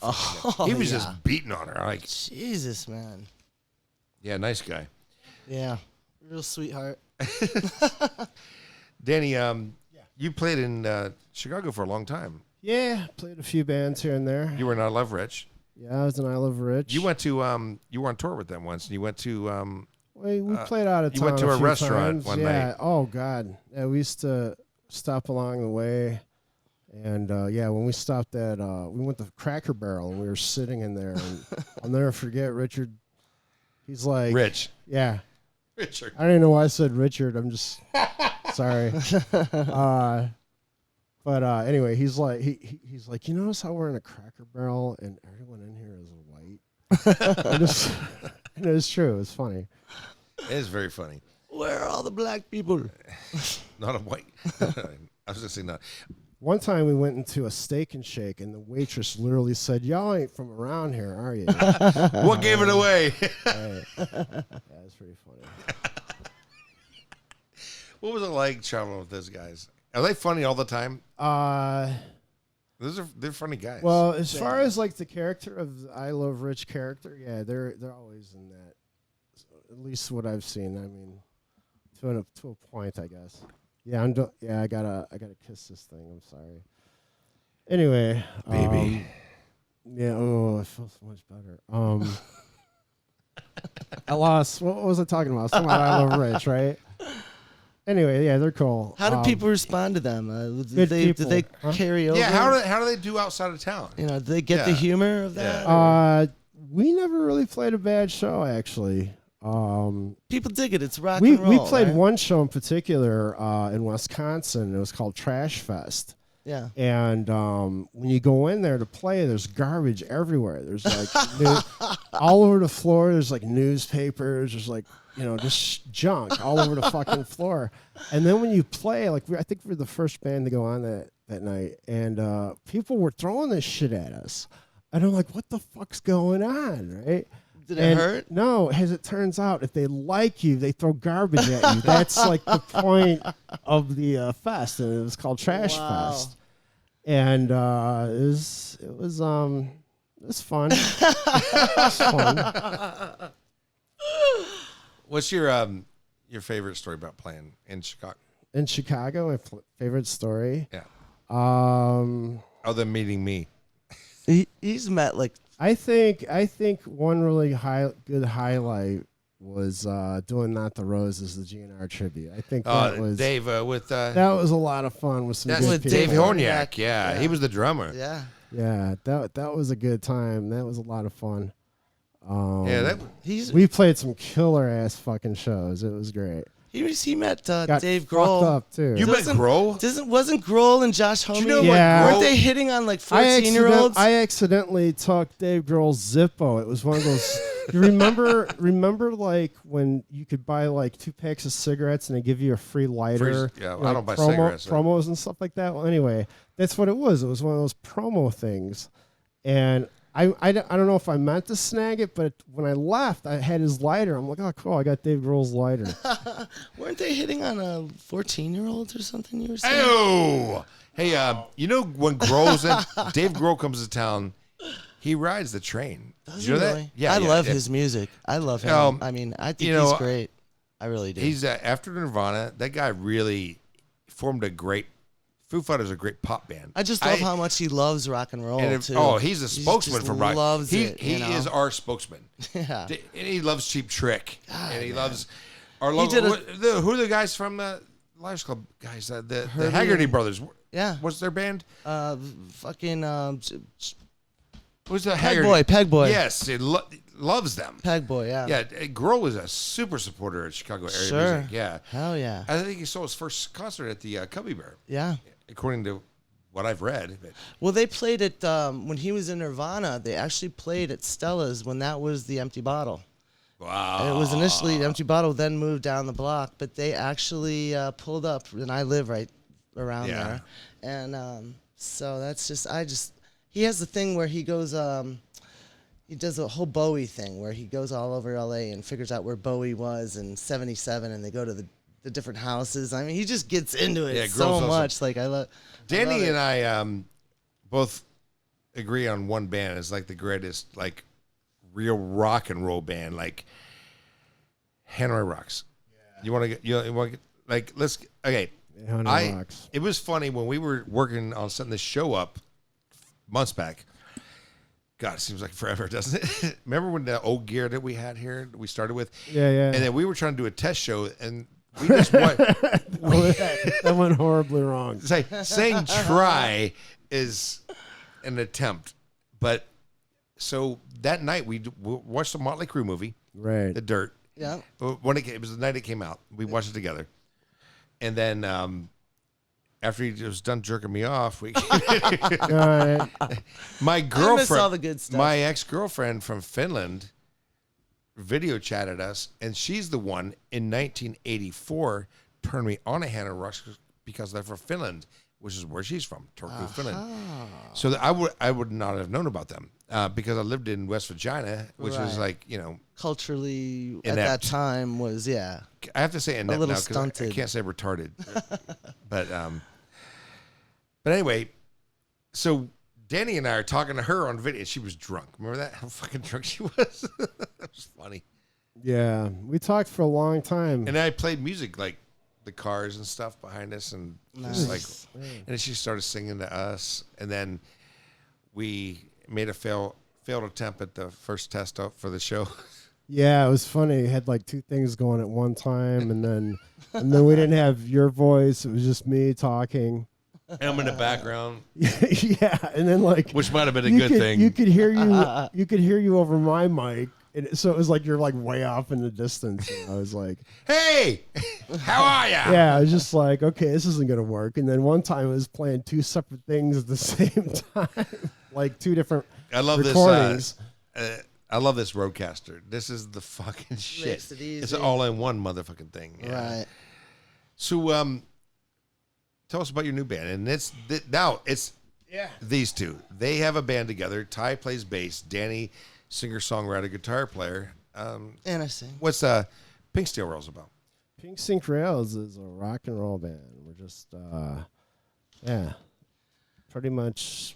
[SPEAKER 4] He was just beating on her. Like
[SPEAKER 5] Jesus, man.
[SPEAKER 4] Yeah, nice guy.
[SPEAKER 5] Yeah, real sweetheart.
[SPEAKER 4] Danny, you played in Chicago for a long time.
[SPEAKER 6] Yeah, played a few bands here and there.
[SPEAKER 4] You were in I Love Rich.
[SPEAKER 6] Yeah, I was in I Love Rich.
[SPEAKER 4] You went to you were on tour with them once, and you went to
[SPEAKER 6] we played out of town.
[SPEAKER 4] You went to a
[SPEAKER 6] few
[SPEAKER 4] restaurant
[SPEAKER 6] times.
[SPEAKER 4] one
[SPEAKER 6] yeah.
[SPEAKER 4] night.
[SPEAKER 6] Oh God. Yeah, we used to stop along the way, and when we stopped at we went to Cracker Barrel, and we were sitting in there, and I'll never forget Richard. He's like
[SPEAKER 4] Rich.
[SPEAKER 6] Yeah.
[SPEAKER 4] Richard.
[SPEAKER 6] I don't even know why I said Richard. I'm just sorry. But anyway, he's like he's like, you notice how we're in a Cracker Barrel and everyone in here is white. And it's true. It's funny.
[SPEAKER 4] It is very funny.
[SPEAKER 5] Where are all the black people?
[SPEAKER 4] Not a white. I was gonna say not.
[SPEAKER 6] One time we went into a Steak and Shake, and the waitress literally said, "Y'all ain't from around here, are you?"
[SPEAKER 4] What gave it away?
[SPEAKER 6] Right. Yeah, it's pretty funny.
[SPEAKER 4] What was it like traveling with those guys? Are they funny all the time? They're funny guys.
[SPEAKER 6] Well, as far as like the character of the I Love Rich character, yeah, they're always in that. At least what I've seen. I mean, to a point, I guess. Yeah, I gotta kiss this thing. I'm sorry. Anyway,
[SPEAKER 4] baby.
[SPEAKER 6] Yeah. Oh, I feel so much better. I lost. What was I talking about? Something about I Love Rich, right? Anyway, yeah, they're cool.
[SPEAKER 5] How do people respond to them? Did they carry over?
[SPEAKER 4] Yeah, how do they do outside of town?
[SPEAKER 5] You know, do they get the humor of that?
[SPEAKER 6] We never really played a bad show, actually.
[SPEAKER 5] People dig it. It's rock and roll.
[SPEAKER 6] We played
[SPEAKER 5] right?
[SPEAKER 6] one show in particular in Wisconsin. It was called Trash Fest.
[SPEAKER 5] Yeah.
[SPEAKER 6] And when you go in there to play, there's garbage everywhere. There's like all over the floor. There's like newspapers. There's like, just junk all over the fucking floor. And then when you play, like I think we're the first band to go on that night, and people were throwing this shit at us. And I'm like, what the fuck's going on, right?
[SPEAKER 5] Did it hurt?
[SPEAKER 6] No, as it turns out, if they like you, they throw garbage at you. That's like the point of the fest, and it was called Trash Fest. And it was fun. It was fun.
[SPEAKER 4] What's your favorite story about playing in Chicago?
[SPEAKER 6] In Chicago, my favorite story.
[SPEAKER 4] Yeah.
[SPEAKER 6] Other
[SPEAKER 4] than meeting me,
[SPEAKER 5] he's met like.
[SPEAKER 6] I think one really good highlight was doing Not the Roses, the GNR tribute. I think that was
[SPEAKER 4] Dave with
[SPEAKER 6] that was a lot of fun with some
[SPEAKER 4] that's
[SPEAKER 6] good
[SPEAKER 4] with Dave
[SPEAKER 6] people.
[SPEAKER 4] Horniak. Yeah, he was the drummer.
[SPEAKER 6] Yeah, that was a good time. That was a lot of fun.
[SPEAKER 4] We
[SPEAKER 6] played some killer ass fucking shows. It was great.
[SPEAKER 5] He met
[SPEAKER 6] Got
[SPEAKER 5] Dave Grohl.
[SPEAKER 6] Up too.
[SPEAKER 4] You met Grohl?
[SPEAKER 5] Wasn't Grohl and Josh Homme?
[SPEAKER 4] You know
[SPEAKER 5] weren't they hitting on like 14-year-olds?
[SPEAKER 6] I accidentally took Dave Grohl's Zippo. It was one of those You remember like when you could buy like 2 packs of cigarettes and they give you a free lighter?
[SPEAKER 4] Yeah,
[SPEAKER 6] like
[SPEAKER 4] I don't buy cigarettes.
[SPEAKER 6] Promos and stuff like that. Well, anyway, that's what it was. It was one of those promo things. And I don't know if I meant to snag it, but when I left, I had his lighter. I'm like, oh, cool, I got Dave Grohl's lighter.
[SPEAKER 5] Weren't they hitting on a 14-year-old or something you were saying?
[SPEAKER 4] Oh! Hey, you know when Dave Grohl comes to town, he rides the train.
[SPEAKER 5] Does
[SPEAKER 4] you know
[SPEAKER 5] he really?
[SPEAKER 4] that? Yeah,
[SPEAKER 5] I love his music. I love him. I mean, I think he's great. I really do.
[SPEAKER 4] He's after Nirvana. That guy really formed a great. Foo Fighters are a great pop band.
[SPEAKER 5] I just love how much he loves rock and roll too.
[SPEAKER 4] Oh, he's a spokesman for rock.
[SPEAKER 5] Loves it.
[SPEAKER 4] He is our spokesman.
[SPEAKER 5] Yeah,
[SPEAKER 4] And he loves Cheap Trick,
[SPEAKER 5] God,
[SPEAKER 4] and he
[SPEAKER 5] man.
[SPEAKER 4] loves our local. Who are the guys from the Lions Club guys? The Haggerty Brothers.
[SPEAKER 5] Yeah.
[SPEAKER 4] What's their band?
[SPEAKER 5] Fucking
[SPEAKER 4] What's the
[SPEAKER 5] Peg Boy.
[SPEAKER 4] Yes, it loves them.
[SPEAKER 5] Peg Boy. Yeah.
[SPEAKER 4] Yeah, Grohl is a super supporter of Chicago area
[SPEAKER 5] Sure.
[SPEAKER 4] music. Yeah.
[SPEAKER 5] Hell yeah.
[SPEAKER 4] I think he saw his first concert at the Cubby Bear,
[SPEAKER 5] Yeah.
[SPEAKER 4] according to what I've read. But
[SPEAKER 5] Well, they played it when he was in Nirvana. They actually played at Stella's when that was the Empty Bottle.
[SPEAKER 4] wow.
[SPEAKER 5] It was initially the Empty Bottle, then moved down the block, but they actually pulled up, and I live right around there. And so that's he has the thing where he goes, he does a whole Bowie thing where he goes all over LA and figures out where Bowie was in '77, and they go to the different houses. I mean, he just gets into it so
[SPEAKER 4] Grohl's
[SPEAKER 5] much. Like I love
[SPEAKER 4] Danny and
[SPEAKER 5] it.
[SPEAKER 4] I both agree on one band as like the greatest, like real rock and roll band, like Hanoi Rocks. Yeah. You want to like let's okay.
[SPEAKER 6] Hanoi Rocks.
[SPEAKER 4] It was funny when we were working on setting this show up months back. God, it seems like forever, doesn't it? Remember when the old gear that we had here we started with?
[SPEAKER 6] Yeah.
[SPEAKER 4] And then we were trying to do a test show, and we just went.
[SPEAKER 6] That went horribly wrong.
[SPEAKER 4] Saying try is an attempt, but so that night we watched the Motley Crue movie,
[SPEAKER 6] Right.
[SPEAKER 4] The Dirt.
[SPEAKER 5] Yeah.
[SPEAKER 4] When it was the night it came out, we watched it together, and then after he was done jerking me off,
[SPEAKER 6] All right.
[SPEAKER 4] my girlfriend,
[SPEAKER 5] I miss all the good stuff.
[SPEAKER 4] my ex-girlfriend from Finland, video chatted us, and she's the one in 1984 turned me on to Hanoi Rocks because they're from Finland, which is where she's from, Turku, Finland. So I would not have known about them because I lived in West Virginia, which is
[SPEAKER 5] Right.
[SPEAKER 4] like
[SPEAKER 5] Culturally at
[SPEAKER 4] Inept.
[SPEAKER 5] that time was
[SPEAKER 4] I have to say inept
[SPEAKER 5] little
[SPEAKER 4] now because I
[SPEAKER 5] stunted.
[SPEAKER 4] can't say retarded, but anyway, so Danny and I are talking to her on video. She was drunk. Remember that? How fucking drunk she was. That was funny.
[SPEAKER 6] Yeah, we talked for a long time.
[SPEAKER 4] And I played music like the cars and stuff behind us, and just like,
[SPEAKER 5] Nice.
[SPEAKER 4] and then she started singing to us, and then we made a failed attempt at the first test out for the show.
[SPEAKER 6] Yeah, it was funny. It had like 2 things going at one time, and then we didn't have your voice. It was just me talking.
[SPEAKER 4] And I'm in the background,
[SPEAKER 6] Yeah, and then like
[SPEAKER 4] which might have been a
[SPEAKER 6] you
[SPEAKER 4] good
[SPEAKER 6] could,
[SPEAKER 4] thing.
[SPEAKER 6] You could hear you over my mic, and so it was like you're like way off in the distance. And I was like,
[SPEAKER 4] Hey, how are ya?
[SPEAKER 6] yeah, I was just like, okay, this isn't gonna work. And then one time I was playing 2 separate things at the same time, like 2 different
[SPEAKER 4] I love
[SPEAKER 6] recordings.
[SPEAKER 4] this. I love this Rodecaster. This is the fucking shit.
[SPEAKER 5] Makes it easy.
[SPEAKER 4] It's an all-in-one motherfucking thing. Yeah.
[SPEAKER 5] right.
[SPEAKER 4] So, tell us about your new band, and it's these two. They have a band together. Ty plays bass. Danny, singer-songwriter, guitar player.
[SPEAKER 5] And I sing.
[SPEAKER 4] What's Pink Steel Rails about?
[SPEAKER 6] Pink Sync Rails is a rock and roll band. We're just pretty much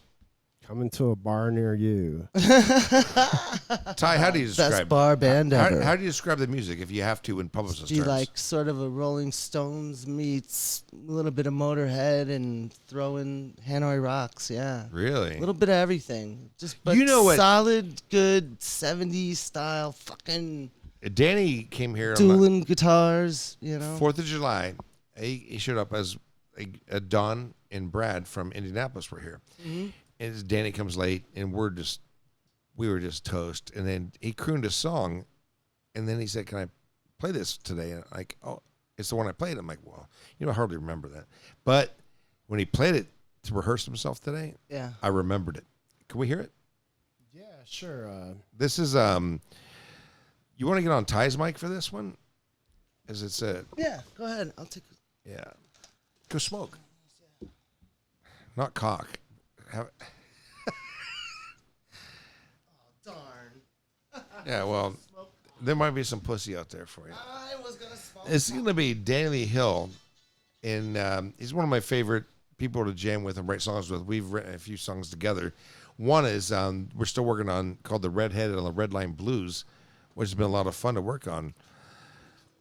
[SPEAKER 6] coming to a bar near you.
[SPEAKER 4] Ty, how do you describe
[SPEAKER 5] Best bar band ever.
[SPEAKER 4] How do you describe the music if you have to in publicist
[SPEAKER 5] Do you
[SPEAKER 4] terms?
[SPEAKER 5] like sort of a Rolling Stones meets a little bit of Motorhead and throw in Hanoi Rocks? Yeah.
[SPEAKER 4] Really?
[SPEAKER 5] A little bit of everything. But
[SPEAKER 4] You know what-
[SPEAKER 5] solid, good 70s style fucking
[SPEAKER 4] Danny came here on
[SPEAKER 5] dueling guitars, you know?
[SPEAKER 4] 4th of July. He showed up as Don and Brad from Indianapolis were here.
[SPEAKER 5] Mm-hmm.
[SPEAKER 4] And Danny comes late, and we were just toast. And then he crooned a song, and then he said, "Can I play this today?" And I'm like, "Oh, it's the one I played." I'm like, "Well, I hardly remember that." But when he played it to rehearse himself today,
[SPEAKER 5] Yeah.
[SPEAKER 4] I remembered it. Can we hear it?
[SPEAKER 6] Yeah, sure.
[SPEAKER 4] This is You want to get on Ty's mic for this one? As it said.
[SPEAKER 5] Yeah, go ahead. I'll take.
[SPEAKER 4] Yeah. Go smoke. Not cock.
[SPEAKER 5] Darn.
[SPEAKER 4] Yeah, well, there might be some pussy out there for you.
[SPEAKER 5] I was gonna smoke.
[SPEAKER 4] It's going to be Danny Hill, and he's one of my favorite people to jam with and write songs with. We've written a few songs together. One is we're still working on called The Redhead and the Red Line Blues, which has been a lot of fun to work on.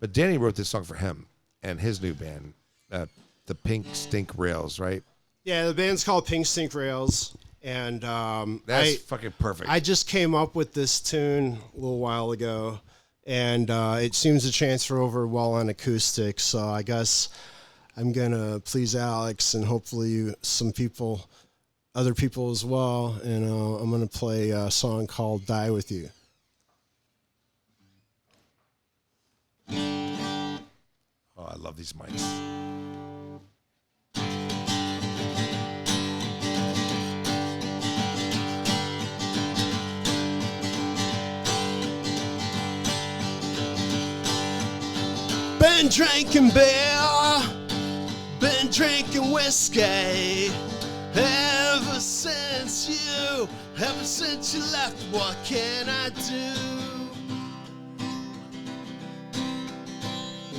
[SPEAKER 4] But Danny wrote this song for him and his new band, the Pink Stink Rails, right?
[SPEAKER 6] Yeah, the band's called Pink Stink Rails, and
[SPEAKER 4] That's fucking perfect.
[SPEAKER 6] I just came up with this tune a little while ago, and it seems to transfer over well on acoustic. So I guess I'm gonna please Alex and hopefully some people, other people as well. And I'm gonna play a song called "Die with You."
[SPEAKER 4] Oh, I love these mics.
[SPEAKER 6] Been drinking beer, been drinking whiskey, ever since you left. What can I do?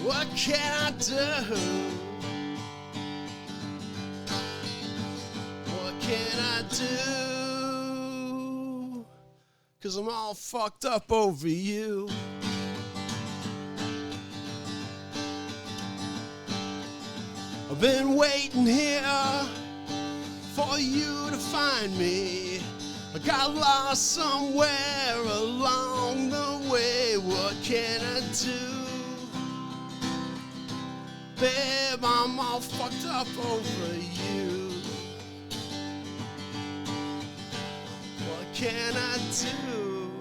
[SPEAKER 6] What can I do? What can I do? 'Cause I'm all fucked up over you. I've been waiting here for you to find me. I got lost somewhere along the way. What can I do? Babe, I'm all fucked up over you. What can I do?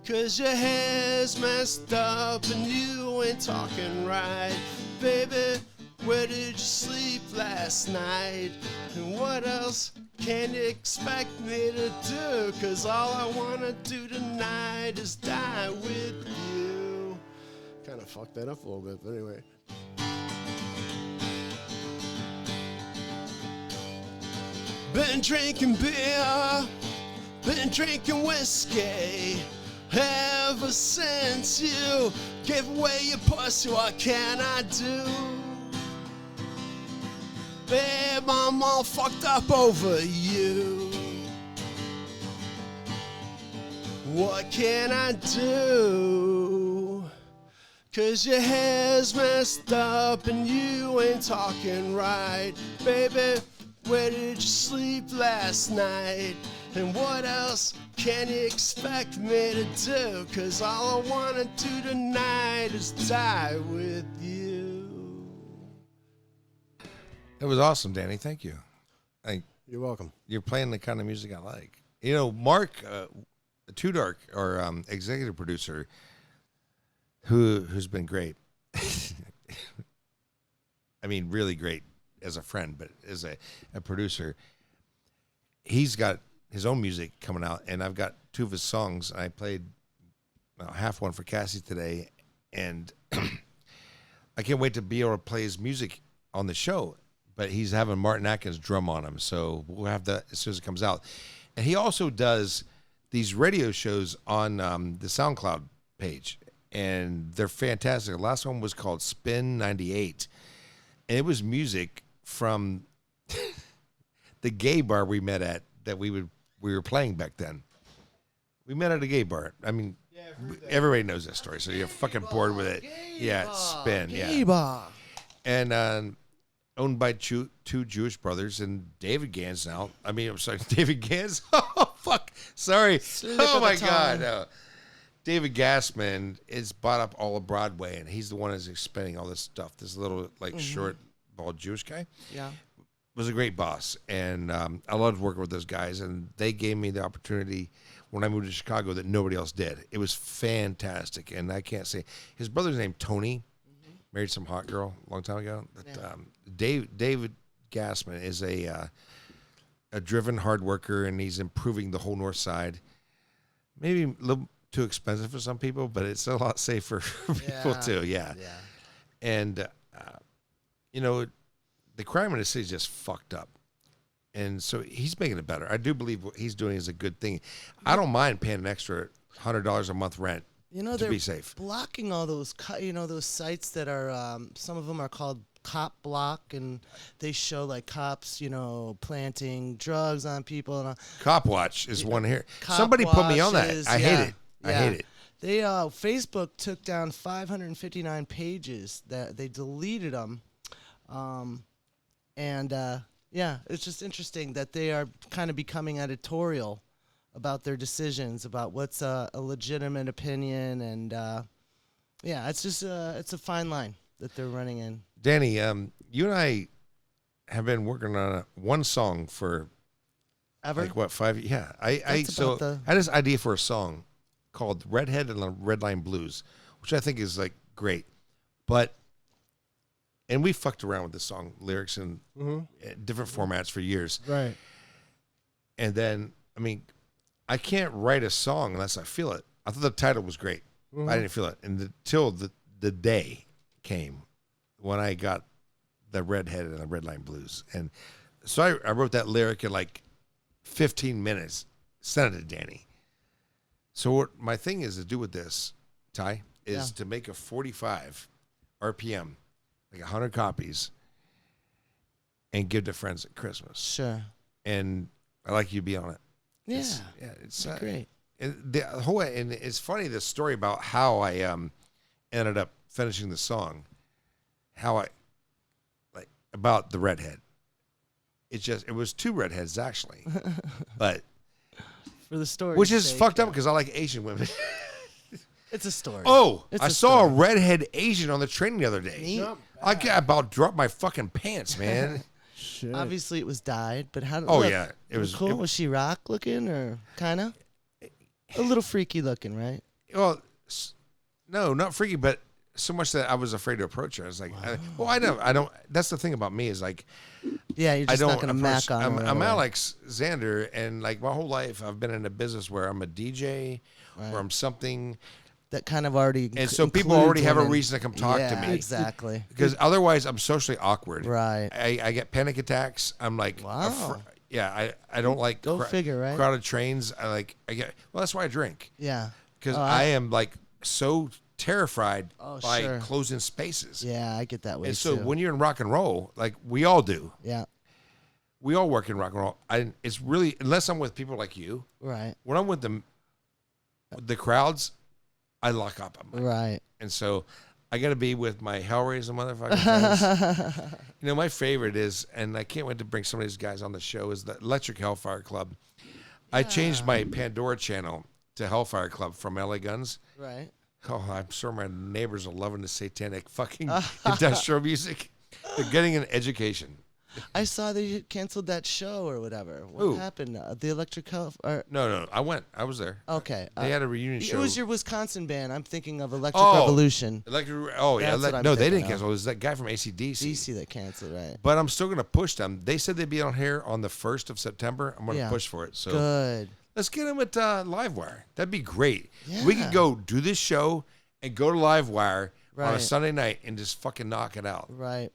[SPEAKER 6] 'Cause your hair's messed up and you ain't talking right. Baby, where did you sleep last night? And what else can you expect me to do? 'Cause all I wanna do tonight is die with you. Kind of fucked that up a little bit, but anyway. Been drinking beer, been drinking whiskey, ever since you gave away your pussy. What can I do? Babe, I'm all fucked up over you. What can I do? 'Cause your hair's messed up and you ain't talking right. Baby, where did you sleep last night? And what else can you expect me to do? 'Cause all I wanna do tonight is die with you.
[SPEAKER 4] It was awesome, Danny. Thank you.
[SPEAKER 6] You're welcome.
[SPEAKER 4] You're playing the kind of music I like. You know, Mark Too Dark, our executive producer, who's been great. I mean, really great as a friend, but as a producer, he's got his own music coming out, and I've got two of his songs. I played half one for Cassie today, and I can't wait to be able to play his music on the show. But he's having Martin Atkins drum on him, so we'll have that as soon as it comes out. And he also does these radio shows on the SoundCloud page, and they're fantastic. The last one was called Spin 98, and it was music from the gay bar we met at that we were playing back then. We met at a gay bar. I mean, everybody knows that story, so you're fucking bored with it. Yeah, it's Spin.
[SPEAKER 5] Gay bar.
[SPEAKER 4] And owned by two Jewish brothers, and David Gans now. I mean, I'm sorry, David Gans. Oh, fuck. Sorry. Oh, my God. No. David Gassman is bought up all of Broadway, and he's the one that's expanding all this stuff. This little, short, bald Jewish guy.
[SPEAKER 5] Yeah.
[SPEAKER 4] Was a great boss, and I loved working with those guys, and they gave me the opportunity when I moved to Chicago that nobody else did. It was fantastic, and I can't say. His brother's named Tony. Married some hot girl a long time ago. But, David Gassman is a driven hard worker, and he's improving the whole North Side. Maybe a little too expensive for some people, but it's a lot safer for people too. Yeah. And you know, the crime in the city is just fucked up. And so he's making it better. I do believe what he's doing is a good thing. I don't mind paying an extra $100 a month rent to be safe.
[SPEAKER 5] Blocking all those, those sites that are, some of them are called Cop Block, and they show like cops, planting drugs on people. And
[SPEAKER 4] Cop Watch is one here.
[SPEAKER 5] Cop
[SPEAKER 4] Watch put me on that. I hate it.
[SPEAKER 5] Yeah.
[SPEAKER 4] I hate it.
[SPEAKER 5] They Facebook took down 559 pages. That they deleted them, it's just interesting that they are kind of becoming editorial about their decisions, about what's a legitimate opinion, and it's just it's a fine line that they're running in.
[SPEAKER 4] Danny, you and I have been working on one song for
[SPEAKER 5] ever.
[SPEAKER 4] Like what, 5 years? Yeah, I had this idea for a song called Redhead and the Red Line Blues, which I think is like great, and we fucked around with this song lyrics in different formats for years,
[SPEAKER 6] right?
[SPEAKER 4] And then I can't write a song unless I feel it. I thought the title was great. I didn't feel it, and until the day came when I got the Redhead and the Red Line Blues, and so I wrote that lyric in like 15 minutes, sent it to Danny. So what my thing is to do with this, Ty, is to make a 45 RPM, like 100 copies, and give to friends at Christmas.
[SPEAKER 5] Sure.
[SPEAKER 4] And I'd like you to be on it.
[SPEAKER 5] Yeah.
[SPEAKER 4] It's
[SPEAKER 5] great.
[SPEAKER 4] And it's funny, the story about how I ended up finishing the song, about the redhead. It was two redheads actually, but
[SPEAKER 5] for the story,
[SPEAKER 4] which is fucked up because I like Asian women.
[SPEAKER 5] It's a story.
[SPEAKER 4] Oh, I saw a redhead Asian on the train the other day. I about dropped my fucking pants, man.
[SPEAKER 6] Shit.
[SPEAKER 5] Obviously, it was dyed, but how?
[SPEAKER 4] It was
[SPEAKER 5] cool. Was she rock looking or kind of a little freaky looking, right?
[SPEAKER 4] Well, no, not freaky, but so much that I was afraid to approach her. I was like, I don't. That's the thing about me is like,
[SPEAKER 5] you're just not gonna mac on her.
[SPEAKER 4] I'm Alex Xander, and like my whole life I've been in a business where I'm a DJ, or I'm something.
[SPEAKER 5] That kind of already,
[SPEAKER 4] and so people already have a reason to come talk to me.
[SPEAKER 5] Exactly.
[SPEAKER 4] Because otherwise, I'm socially awkward.
[SPEAKER 5] Right.
[SPEAKER 4] I get panic attacks. I'm like,
[SPEAKER 5] wow.
[SPEAKER 4] I don't like
[SPEAKER 5] Go figure, right?
[SPEAKER 4] Crowded trains. That's why I drink.
[SPEAKER 5] Yeah.
[SPEAKER 4] Because I am like so terrified by
[SPEAKER 5] sure.
[SPEAKER 4] closing spaces.
[SPEAKER 5] Yeah, I get that way.
[SPEAKER 4] And so
[SPEAKER 5] too.
[SPEAKER 4] when you're in rock and roll, like we all do.
[SPEAKER 5] Yeah.
[SPEAKER 4] We all work in rock and roll. It's really, unless I'm with people like you.
[SPEAKER 5] Right.
[SPEAKER 4] When I'm with the crowds, I lock up.
[SPEAKER 5] Right.
[SPEAKER 4] And so I got to be with my Hellraiser motherfucking friends. My favorite is, and I can't wait to bring some of these guys on the show, is the Electric Hellfire Club. I changed my Pandora channel to Hellfire Club from LA Guns.
[SPEAKER 5] Right.
[SPEAKER 4] Oh, I'm sure my neighbors are loving the satanic fucking industrial music. They're getting an education.
[SPEAKER 5] I saw they canceled that show or whatever. What happened? The Electric Hellfire?
[SPEAKER 4] No. I went. I was there.
[SPEAKER 5] Okay.
[SPEAKER 4] They had a reunion show.
[SPEAKER 5] It was your Wisconsin band. I'm thinking of Electric Revolution.
[SPEAKER 4] They didn't cancel. It was that guy from AC/DC.
[SPEAKER 5] DC that canceled, right?
[SPEAKER 4] But I'm still going to push them. They said they'd be on here on the 1st of September. I'm going to push for it. So
[SPEAKER 5] good.
[SPEAKER 4] Let's get them at Livewire. That'd be great.
[SPEAKER 5] Yeah.
[SPEAKER 4] We could go do this show and go to Livewire on a Sunday night and just fucking knock it out.
[SPEAKER 5] Right.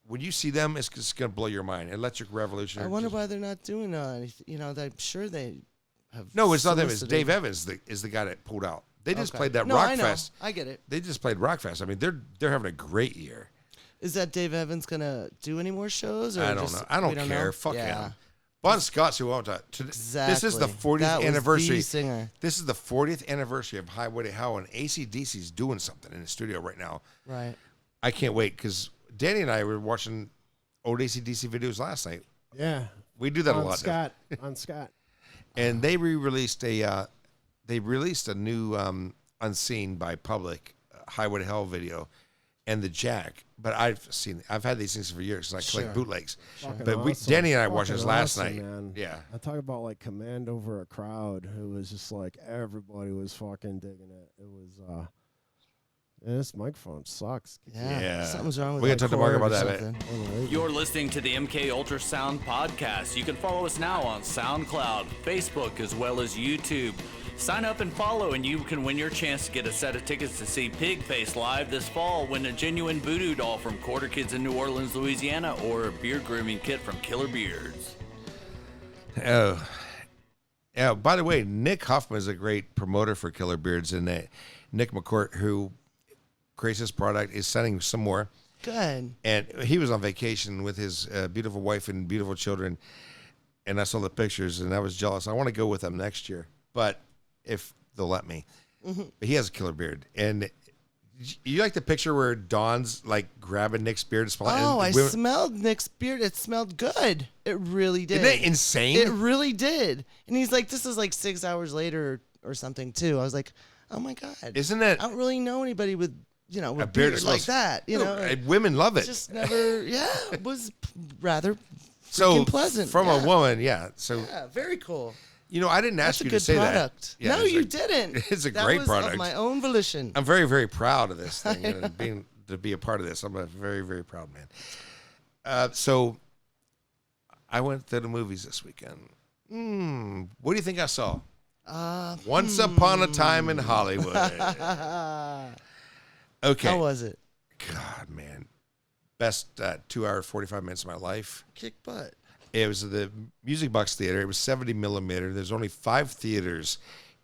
[SPEAKER 4] When you see them, it's just going to blow your mind. Electric Revolution.
[SPEAKER 5] I wonder why they're not doing anything. I'm sure they have.
[SPEAKER 4] No, it's not them. It's Dave Evans is the guy that pulled out. They just played that Rock Fest.
[SPEAKER 5] I get it.
[SPEAKER 4] They just played Rock Fest. I mean, they're having a great year.
[SPEAKER 5] Is that Dave Evans going to do any more shows? Or
[SPEAKER 4] I don't know. I don't care. Fuck him. Bon Scott's who won't.
[SPEAKER 5] Exactly.
[SPEAKER 4] This is the 40th anniversary.
[SPEAKER 5] The singer.
[SPEAKER 4] This is the 40th anniversary of Highway to Hell, and AC/DC's doing something in the studio right now.
[SPEAKER 5] Right.
[SPEAKER 4] I can't wait because Danny and I were watching old AC/DC videos last night.
[SPEAKER 6] Yeah.
[SPEAKER 4] We do that a lot.
[SPEAKER 6] On Scott.
[SPEAKER 4] And they released a new Unseen by Public Highway to Hell video and the Jack. But I've had these things for years. I collect bootlegs.
[SPEAKER 6] Sure.
[SPEAKER 4] But Danny and I watched this last night.
[SPEAKER 6] Man.
[SPEAKER 4] Yeah.
[SPEAKER 6] I talk about like command over a crowd who was just like everybody was fucking digging it. It was this microphone sucks.
[SPEAKER 5] Yeah. Something's wrong with
[SPEAKER 4] it. We can talk to Mark about that.
[SPEAKER 1] You're listening to the MKUltra Sound Podcast. You can follow us now on SoundCloud, Facebook, as well as YouTube. Sign up and follow, and you can win your chance to get a set of tickets to see Pigface live this fall. Win a genuine voodoo doll from Quarter Kids in New Orleans, Louisiana, or a beard grooming kit from Killer Beards.
[SPEAKER 4] Oh, yeah. By the way, Nick Hoffman is a great promoter for Killer Beards, and Nick McCourt, who creates this product, is sending some more.
[SPEAKER 5] Good.
[SPEAKER 4] And he was on vacation with his beautiful wife and beautiful children, and I saw the pictures, and I was jealous. I want to go with them next year, but if they'll let me. But he has a killer beard, and you like the picture where Dawn's like grabbing Nick's beard?
[SPEAKER 5] I smelled Nick's beard. It smelled good. It really did.
[SPEAKER 4] Isn't that insane?
[SPEAKER 5] It really did. And he's like, this is like 6 hours later or something too. I was like, oh my God.
[SPEAKER 4] Isn't that?
[SPEAKER 5] I don't really know anybody with, with
[SPEAKER 4] a beard
[SPEAKER 5] beard
[SPEAKER 4] that
[SPEAKER 5] like
[SPEAKER 4] smells-
[SPEAKER 5] that.
[SPEAKER 4] Women love it.
[SPEAKER 5] Just never, it was rather
[SPEAKER 4] So
[SPEAKER 5] freaking pleasant.
[SPEAKER 4] from a woman, yeah. So
[SPEAKER 5] Yeah, very cool.
[SPEAKER 4] I didn't ask
[SPEAKER 5] That's a
[SPEAKER 4] you
[SPEAKER 5] good
[SPEAKER 4] to say
[SPEAKER 5] product.
[SPEAKER 4] that. Yeah,
[SPEAKER 5] No,
[SPEAKER 4] it's
[SPEAKER 5] you
[SPEAKER 4] a-
[SPEAKER 5] didn't.
[SPEAKER 4] It's a
[SPEAKER 5] That
[SPEAKER 4] great
[SPEAKER 5] was
[SPEAKER 4] product.
[SPEAKER 5] of my own volition.
[SPEAKER 4] I'm very, very proud of this thing and to be a part of this. I'm a very, very proud man. So I went to the movies this weekend. What do you think I saw? Once Upon a Time in Hollywood. Okay.
[SPEAKER 5] How was it?
[SPEAKER 4] God, man. Best 2 hours, 45 minutes of my life.
[SPEAKER 5] Kick butt.
[SPEAKER 4] It was the Music Box Theater. It was 70 millimeter. There's only 5 theaters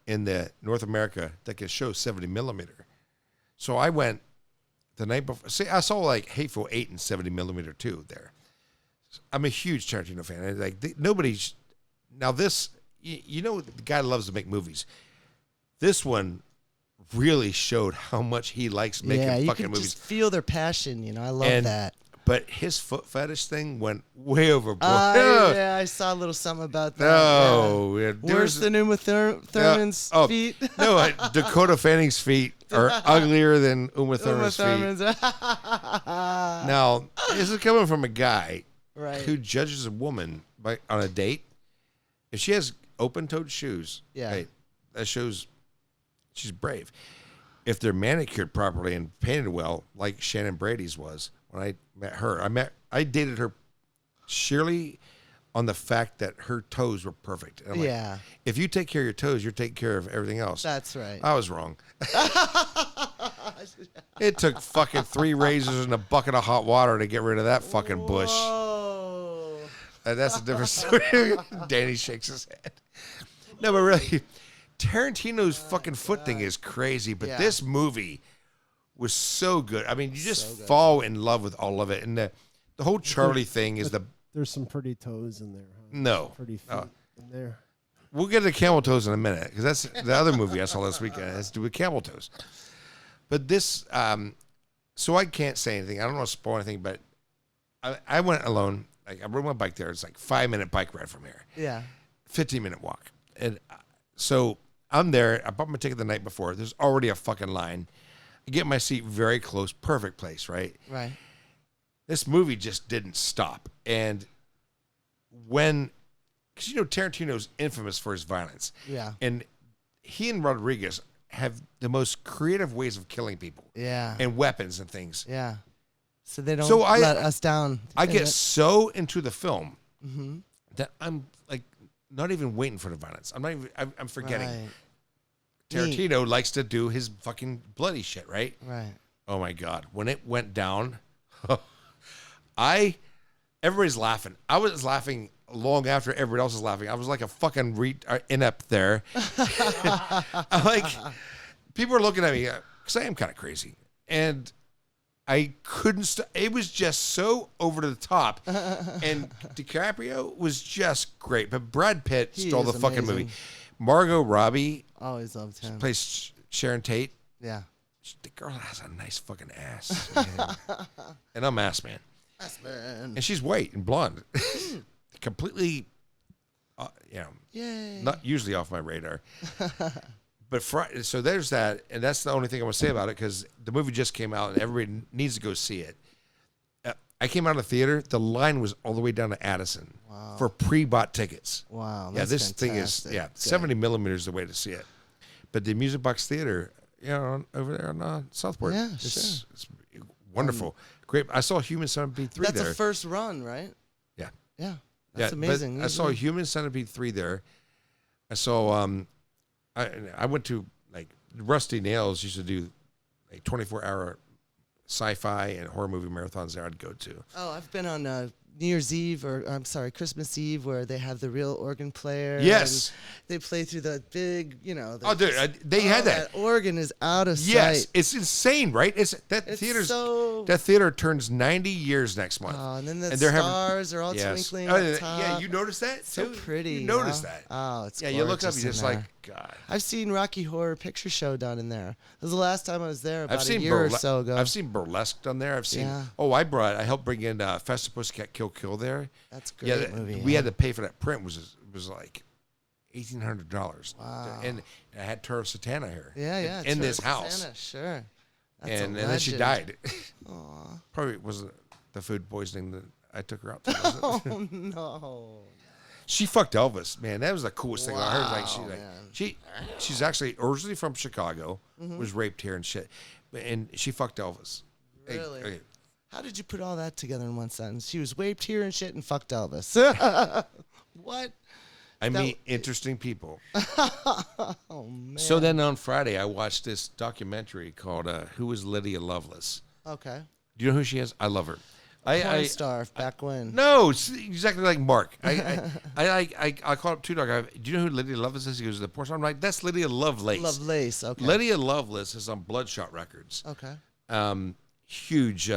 [SPEAKER 4] in the North America that can show 70 millimeter. So I went the night before. See, I saw like Hateful Eight and 70 millimeter too there. I'm a huge Tarantino fan. Nobody's now this. The guy loves to make movies. This one really showed how much he likes making
[SPEAKER 5] you
[SPEAKER 4] fucking
[SPEAKER 5] could
[SPEAKER 4] movies.
[SPEAKER 5] just feel their passion. I love that.
[SPEAKER 4] But his foot fetish thing went way overboard.
[SPEAKER 5] I saw a little something about that.
[SPEAKER 4] No,
[SPEAKER 5] yeah.
[SPEAKER 4] there
[SPEAKER 5] Worse
[SPEAKER 4] was-
[SPEAKER 5] than Uma Thurman's feet.
[SPEAKER 4] No, Dakota Fanning's feet are uglier than Uma Thurman's feet. Now, this is coming from a guy
[SPEAKER 5] Right.
[SPEAKER 4] who judges a woman on a date. If she has open-toed shoes, that shows she's brave. If they're manicured properly and painted well, like Shannon Brady's was when I met her, I dated her sheerly on the fact that her toes were perfect. And I'm like, if you take care of your toes, you're taking care of everything else.
[SPEAKER 5] That's right.
[SPEAKER 4] I was wrong. It took fucking 3 razors and a bucket of hot water to get rid of that fucking bush.
[SPEAKER 5] Whoa.
[SPEAKER 4] And that's a different story. Danny shakes his head. No, but really, Tarantino's fucking foot thing is crazy, but this movie was so good. I mean, you just fall in love with all of it. And the whole Charlie thing is
[SPEAKER 6] There's some pretty toes in there. Huh?
[SPEAKER 4] No.
[SPEAKER 6] Pretty feet in there.
[SPEAKER 4] We'll get to camel toes in a minute, because that's the other movie I saw this weekend. It has to do with camel toes. But this, so I can't say anything. I don't want to spoil anything, but I went alone. I rode my bike there. It's like 5-minute bike ride from here.
[SPEAKER 5] Yeah.
[SPEAKER 4] 15-minute walk. And so I'm there. I bought my ticket the night before. There's already a fucking line. I get my seat very close. Perfect place, right?
[SPEAKER 5] Right.
[SPEAKER 4] This movie just didn't stop. And because Tarantino's infamous for his violence.
[SPEAKER 5] Yeah.
[SPEAKER 4] And he and Rodriguez have the most creative ways of killing people.
[SPEAKER 5] Yeah.
[SPEAKER 4] And weapons and things.
[SPEAKER 5] Yeah. So they don't
[SPEAKER 4] So
[SPEAKER 5] let us down.
[SPEAKER 4] I get so into the film
[SPEAKER 5] Mm-hmm.
[SPEAKER 4] that I'm like not even waiting for the violence. I'm forgetting.
[SPEAKER 5] Right.
[SPEAKER 4] Tarantino likes to do his fucking bloody shit, right?
[SPEAKER 5] Right.
[SPEAKER 4] Oh my God. When it went down, everybody's laughing. I was laughing long after everybody else was laughing. I was like a fucking inept there. I'm like, people are looking at me because I am kind of crazy. And I couldn't it was just so over the top. And DiCaprio was just great. But Brad Pitt stole the fucking movie. Margot Robbie
[SPEAKER 5] Always loved him.
[SPEAKER 4] plays Sharon Tate.
[SPEAKER 5] Yeah.
[SPEAKER 4] The girl has a nice fucking ass. Man. And I'm ass man.
[SPEAKER 5] Ass man.
[SPEAKER 4] And she's white and blonde. Completely,
[SPEAKER 5] Yay.
[SPEAKER 4] not usually off my radar. But so there's that. And that's the only thing I want to say about it, because the movie just came out and everybody needs to go see it. I came out of the theater. The line was all the way down to Addison for pre-bought tickets.
[SPEAKER 5] Wow.
[SPEAKER 4] Yeah, this thing is, 70 millimeters is the way to see it. But the Music Box Theater, over there on Southport.
[SPEAKER 5] Yeah,
[SPEAKER 4] it's wonderful. Great. I saw Human Centipede 3
[SPEAKER 5] That's
[SPEAKER 4] there.
[SPEAKER 5] a first run, right?
[SPEAKER 4] Yeah.
[SPEAKER 5] Yeah. That's
[SPEAKER 4] but
[SPEAKER 5] amazing.
[SPEAKER 4] I saw Human Centipede 3 there. I saw I went to like Rusty Nails used to do like 24-hour sci-fi and horror movie marathons there. I'd go to.
[SPEAKER 5] Oh, I've been on New Year's Eve, or I'm sorry, Christmas Eve, where they have the real organ player.
[SPEAKER 4] Yes.
[SPEAKER 5] And they play through the big,
[SPEAKER 4] Oh, dude, they had that.
[SPEAKER 5] That organ is out of
[SPEAKER 4] Yes,
[SPEAKER 5] sight.
[SPEAKER 4] it's insane, right? It's that theater turns 90 years next month.
[SPEAKER 5] Oh, and then the
[SPEAKER 4] they're
[SPEAKER 5] stars are all
[SPEAKER 4] Yes.
[SPEAKER 5] twinkling
[SPEAKER 4] Oh,
[SPEAKER 5] at the
[SPEAKER 4] yeah,
[SPEAKER 5] top.
[SPEAKER 4] yeah, you noticed that?
[SPEAKER 5] So
[SPEAKER 4] too?
[SPEAKER 5] pretty.
[SPEAKER 4] You noticed
[SPEAKER 5] huh?
[SPEAKER 4] that?
[SPEAKER 5] Oh, it's
[SPEAKER 4] Yeah, you look up,
[SPEAKER 5] gorgeous
[SPEAKER 4] you're just
[SPEAKER 5] in
[SPEAKER 4] like,
[SPEAKER 5] there.
[SPEAKER 4] God.
[SPEAKER 5] I've seen Rocky Horror Picture Show done in there. That was the last time I was there, about
[SPEAKER 4] I've seen
[SPEAKER 5] a year or so ago.
[SPEAKER 4] I've seen Burlesque done there. I've seen.
[SPEAKER 5] Yeah.
[SPEAKER 4] Oh, I helped bring in Festa Pussycat Kill there.
[SPEAKER 5] That's a great
[SPEAKER 4] Yeah,
[SPEAKER 5] movie.
[SPEAKER 4] we had to pay for that print. Was like $1,800.
[SPEAKER 5] Wow.
[SPEAKER 4] And I had Turo Satana here.
[SPEAKER 5] Yeah.
[SPEAKER 4] In this
[SPEAKER 5] Turtle
[SPEAKER 4] house.
[SPEAKER 5] Santa, sure. That's
[SPEAKER 4] And
[SPEAKER 5] a
[SPEAKER 4] then she
[SPEAKER 5] legend.
[SPEAKER 4] died.
[SPEAKER 5] Aw.
[SPEAKER 4] Probably wasn't the food poisoning that I took her out to. Was it?
[SPEAKER 5] Oh no.
[SPEAKER 4] She fucked Elvis, man. That was the coolest thing I heard.
[SPEAKER 5] Wow, man.
[SPEAKER 4] She's actually originally from Chicago,
[SPEAKER 5] Mm-hmm.
[SPEAKER 4] was raped here and shit, and she fucked Elvis.
[SPEAKER 5] Really?
[SPEAKER 4] Hey,
[SPEAKER 5] How did you put all that together in one sentence? She was raped here and shit and fucked Elvis. What?
[SPEAKER 4] I meet interesting people.
[SPEAKER 5] Oh man.
[SPEAKER 4] So then on Friday, I watched this documentary called "Who Is Lydia Lovelace."
[SPEAKER 5] Okay.
[SPEAKER 4] Do you know who she is? I love her.
[SPEAKER 5] Porn star back when.
[SPEAKER 4] No, it's exactly like Mark. I called up 2 Dog. Do you know who Lydia Lovelace is? He goes, the porn star. I'm like, that's Lydia Lovelace.
[SPEAKER 5] Lovelace. Okay.
[SPEAKER 4] Lydia Lovelace is on Bloodshot Records.
[SPEAKER 5] Okay.
[SPEAKER 4] Huge,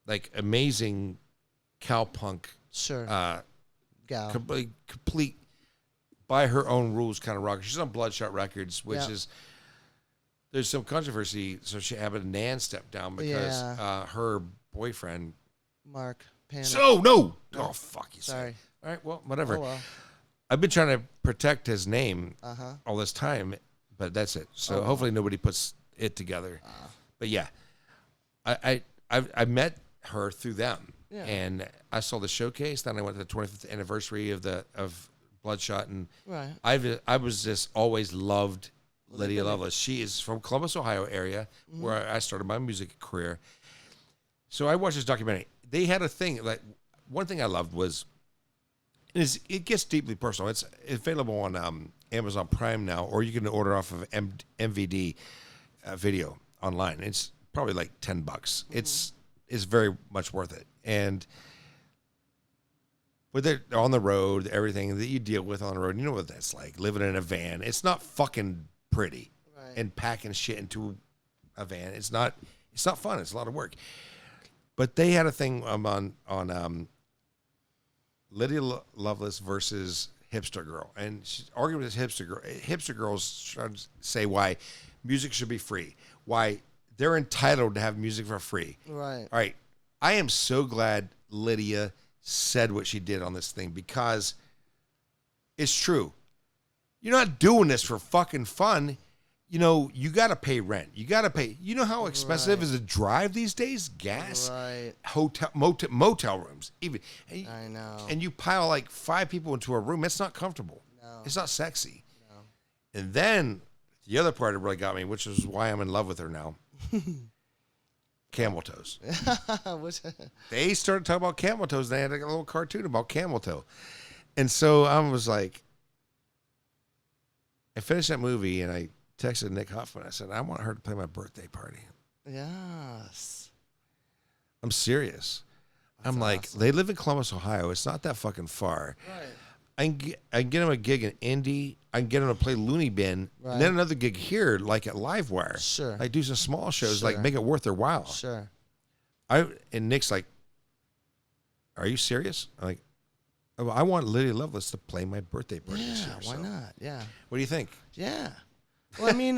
[SPEAKER 4] like amazing cowpunk,
[SPEAKER 5] Sure. Gal.
[SPEAKER 4] complete by her own rules kind of rocker. She's on Bloodshot Records, which
[SPEAKER 5] Yeah.
[SPEAKER 4] is there's some controversy. So she had Nan step down because her boyfriend.
[SPEAKER 5] Mark. Panic.
[SPEAKER 4] So no. Oh fuck you.
[SPEAKER 5] Sorry.
[SPEAKER 4] All right. Well, whatever.
[SPEAKER 5] Oh well.
[SPEAKER 4] I've been trying to protect his name
[SPEAKER 5] Uh-huh.
[SPEAKER 4] all this time, but that's it. So hopefully nobody puts it together. But yeah, I met her through them,
[SPEAKER 5] Yeah.
[SPEAKER 4] and I saw the showcase. Then I went to the 25th anniversary of Bloodshot, and
[SPEAKER 5] Right.
[SPEAKER 4] I was just always loved Lydia Lovelace. She is from Columbus, Ohio area, where I started my music career. So I watched this documentary. They had a thing, like one thing I loved was, it gets deeply personal. It's available on Amazon Prime now, or you can order off of MVD video online. It's probably like $10. It's very much worth it. And with it on the road, everything that you deal with on the road, you know what that's like, living in a van. It's not fucking pretty.
[SPEAKER 5] Right.
[SPEAKER 4] And packing shit into a van. It's not fun. It's a lot of work. But they had a thing on Lydia Lovelace versus Hipster Girl, and she's arguing with this Hipster Girl. Hipster Girls trying to say why music should be free, why they're entitled to have music for free.
[SPEAKER 5] Right.
[SPEAKER 4] All right, I am so glad Lydia said what she did on this thing, because it's true. You're not doing this for fucking fun. You know, you got to pay rent. You got to pay. You know how expensive is a drive these days? Gas,
[SPEAKER 5] Right.
[SPEAKER 4] hotel, motel rooms, even. And,
[SPEAKER 5] I know.
[SPEAKER 4] And you pile like 5 people into a room. It's not comfortable.
[SPEAKER 5] No.
[SPEAKER 4] It's not sexy.
[SPEAKER 5] No.
[SPEAKER 4] And then the other part that really got me, which is why I'm in love with her now. Camel toes.
[SPEAKER 5] Which-
[SPEAKER 4] They started talking about camel toes. They had like a little cartoon about camel toe. And so I was like, I finished that movie and I texted Nick Hoffman. I said, I want her to play my birthday party.
[SPEAKER 5] yes.
[SPEAKER 4] I'm serious. I'm like,
[SPEAKER 5] awesome.
[SPEAKER 4] they live in Columbus, Ohio. It's not that fucking far.
[SPEAKER 5] Right.
[SPEAKER 4] I can get them a gig in Indy. I can get them to play Looney Bin.
[SPEAKER 5] Right.
[SPEAKER 4] And then another gig here, like at Livewire.
[SPEAKER 5] Sure.
[SPEAKER 4] Like do some small shows, like
[SPEAKER 5] Sure.
[SPEAKER 4] make it worth their while.
[SPEAKER 5] Sure.
[SPEAKER 4] And Nick's like, are you serious? I'm like, oh, I want Lydia Lovelace to play my birthday party this
[SPEAKER 5] Yeah.
[SPEAKER 4] year.
[SPEAKER 5] Why
[SPEAKER 4] so
[SPEAKER 5] not? Yeah.
[SPEAKER 4] What do you think?
[SPEAKER 5] Yeah. Well, I mean,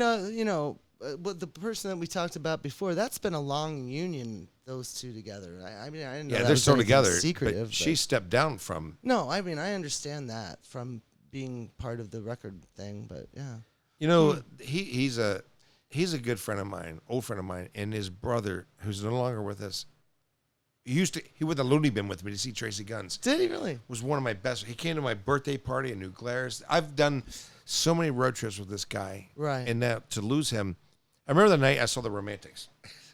[SPEAKER 5] with the person that we talked about before, that's been a long union, those two together. I mean, I didn't know
[SPEAKER 4] Yeah,
[SPEAKER 5] that
[SPEAKER 4] they're
[SPEAKER 5] was
[SPEAKER 4] still
[SPEAKER 5] anything
[SPEAKER 4] together.
[SPEAKER 5] secretive.
[SPEAKER 4] But she stepped down from.
[SPEAKER 5] No, I mean, I understand that from being part of the record thing, but yeah.
[SPEAKER 4] You know, he's a good friend of mine, old friend of mine, and his brother, who's no longer with us. He went to Looney Bin with me to see Tracy Guns.
[SPEAKER 5] Did he really?
[SPEAKER 4] Was one of my best. He came to my birthday party in New Glarus. I've done so many road trips with this guy.
[SPEAKER 5] Right.
[SPEAKER 4] And now to lose him, I remember the night I saw the Romantics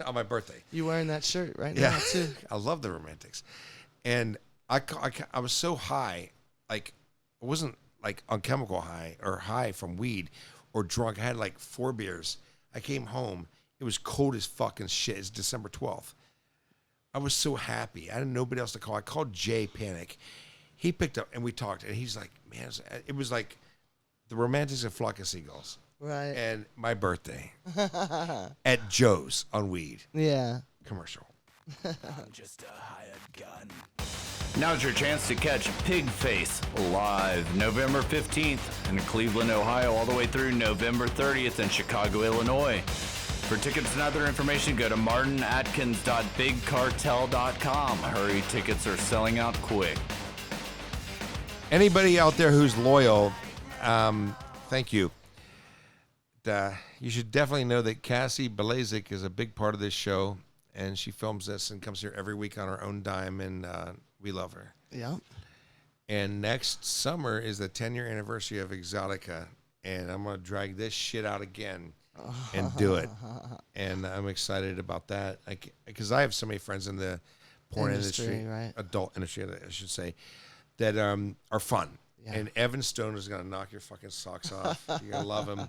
[SPEAKER 4] on my birthday.
[SPEAKER 5] You wearing that shirt right
[SPEAKER 4] Yeah,
[SPEAKER 5] now too?
[SPEAKER 4] I love the Romantics, and I was so high, like I wasn't like on chemical high or high from weed or drunk. I had like 4 beers. I came home. It was cold as fucking shit. It's December 12th. I was so happy. I had nobody else to call. I called Jay Panic. He picked up and we talked, and he's like, man, it was like the Romantics and Flock of Seagulls.
[SPEAKER 5] Right.
[SPEAKER 4] And my birthday at Joe's on weed.
[SPEAKER 5] Yeah.
[SPEAKER 4] Commercial.
[SPEAKER 1] I'm just a hired gun. Now's your chance to catch Pigface live November 15th in Cleveland, Ohio, all the way through November 30th in Chicago, Illinois. For tickets and other information, go to martinatkins.bigcartel.com. Hurry, tickets are selling out quick.
[SPEAKER 4] Anybody out there who's loyal, thank you. You should definitely know that Cassie Belazik is a big part of this show, and she films this and comes here every week on her own dime, and we love her.
[SPEAKER 5] Yeah.
[SPEAKER 4] And next summer is the 10-year anniversary of Exotica, and I'm going to drag this shit out again and do it. And I'm excited about that because I have so many friends in the porn industry,
[SPEAKER 5] right?
[SPEAKER 4] Adult industry, I should say, that are fun.
[SPEAKER 5] Yeah.
[SPEAKER 4] And Evan Stone is going to knock your fucking socks off. You're going to love him.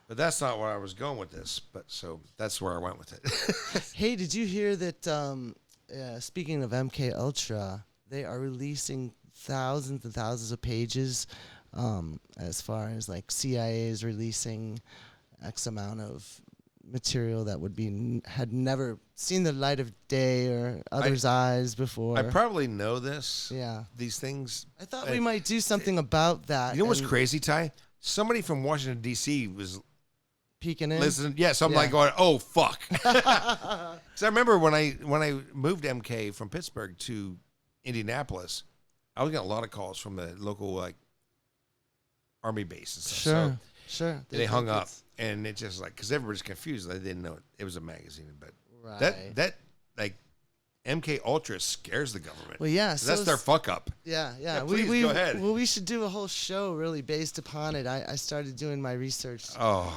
[SPEAKER 4] But that's not where I was going with this. But so that's where I went with it.
[SPEAKER 5] Hey, did you hear that, speaking of MKUltra, they are releasing thousands and thousands of pages as far as like CIA is releasing X amount of material that would be had never seen the light of day or others' eyes before.
[SPEAKER 4] I probably know this.
[SPEAKER 5] Yeah.
[SPEAKER 4] These things.
[SPEAKER 5] I thought we might do something about that.
[SPEAKER 4] You know what's
[SPEAKER 5] and
[SPEAKER 4] crazy, Ty? Somebody from Washington, D.C. was
[SPEAKER 5] peeking in.
[SPEAKER 4] listening. Yeah, so I'm like going, oh, fuck. Because I remember when I moved MK from Pittsburgh to Indianapolis, I was getting a lot of calls from the local like Army base and stuff.
[SPEAKER 5] Sure.
[SPEAKER 4] So
[SPEAKER 5] Sure.
[SPEAKER 4] they hung up, and it just like because everybody's confused. They didn't know it was a magazine, but that like MKUltra scares the government.
[SPEAKER 5] Well, yeah,
[SPEAKER 4] that's their fuck up.
[SPEAKER 5] Yeah.
[SPEAKER 4] Please go ahead.
[SPEAKER 5] Well, we should do a whole show really based upon it. I started doing my research.
[SPEAKER 4] Oh